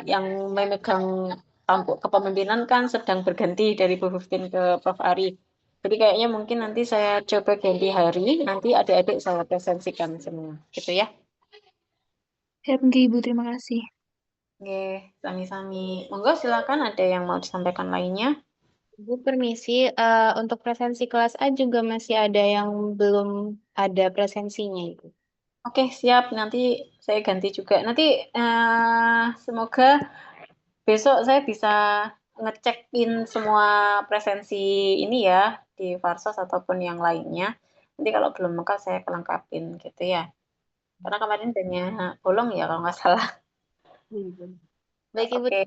yang memegang tampuk kepemimpinan kan sedang berganti dari Bu Fiftin ke Prof. Ari. Jadi kayaknya mungkin nanti saya coba ganti hari, nanti adik-adik saya presensikan semua, gitu ya. Siap, nggih, Ibu. Terima kasih. Oke, sami-sami. Monggo silakan ada yang mau disampaikan lainnya. Bu, permisi, untuk presensi kelas A juga masih ada yang belum ada presensinya, Ibu. Oke, siap. Nanti saya ganti juga. Nanti semoga besok saya bisa ngecekin semua presensi ini ya di Varsos ataupun yang lainnya. Nanti kalau belum lengkap saya kelengkapin gitu ya. Karena kemarin banyak bolong ya kalau nggak salah. Ibu. Baik, Ibu. Oke,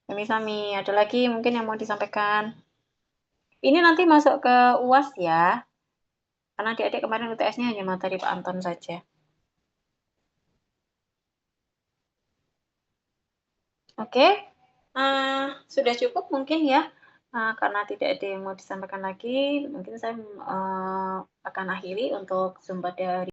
sami-sami. Ada lagi mungkin yang mau disampaikan? Ini nanti masuk ke UAS ya. Karena adik-adik kemarin UTS-nya hanya materi Pak Anton saja. Oke, sudah cukup mungkin ya. Karena tidak ada yang mau disampaikan lagi, mungkin saya akan akhiri untuk Zoom pada hari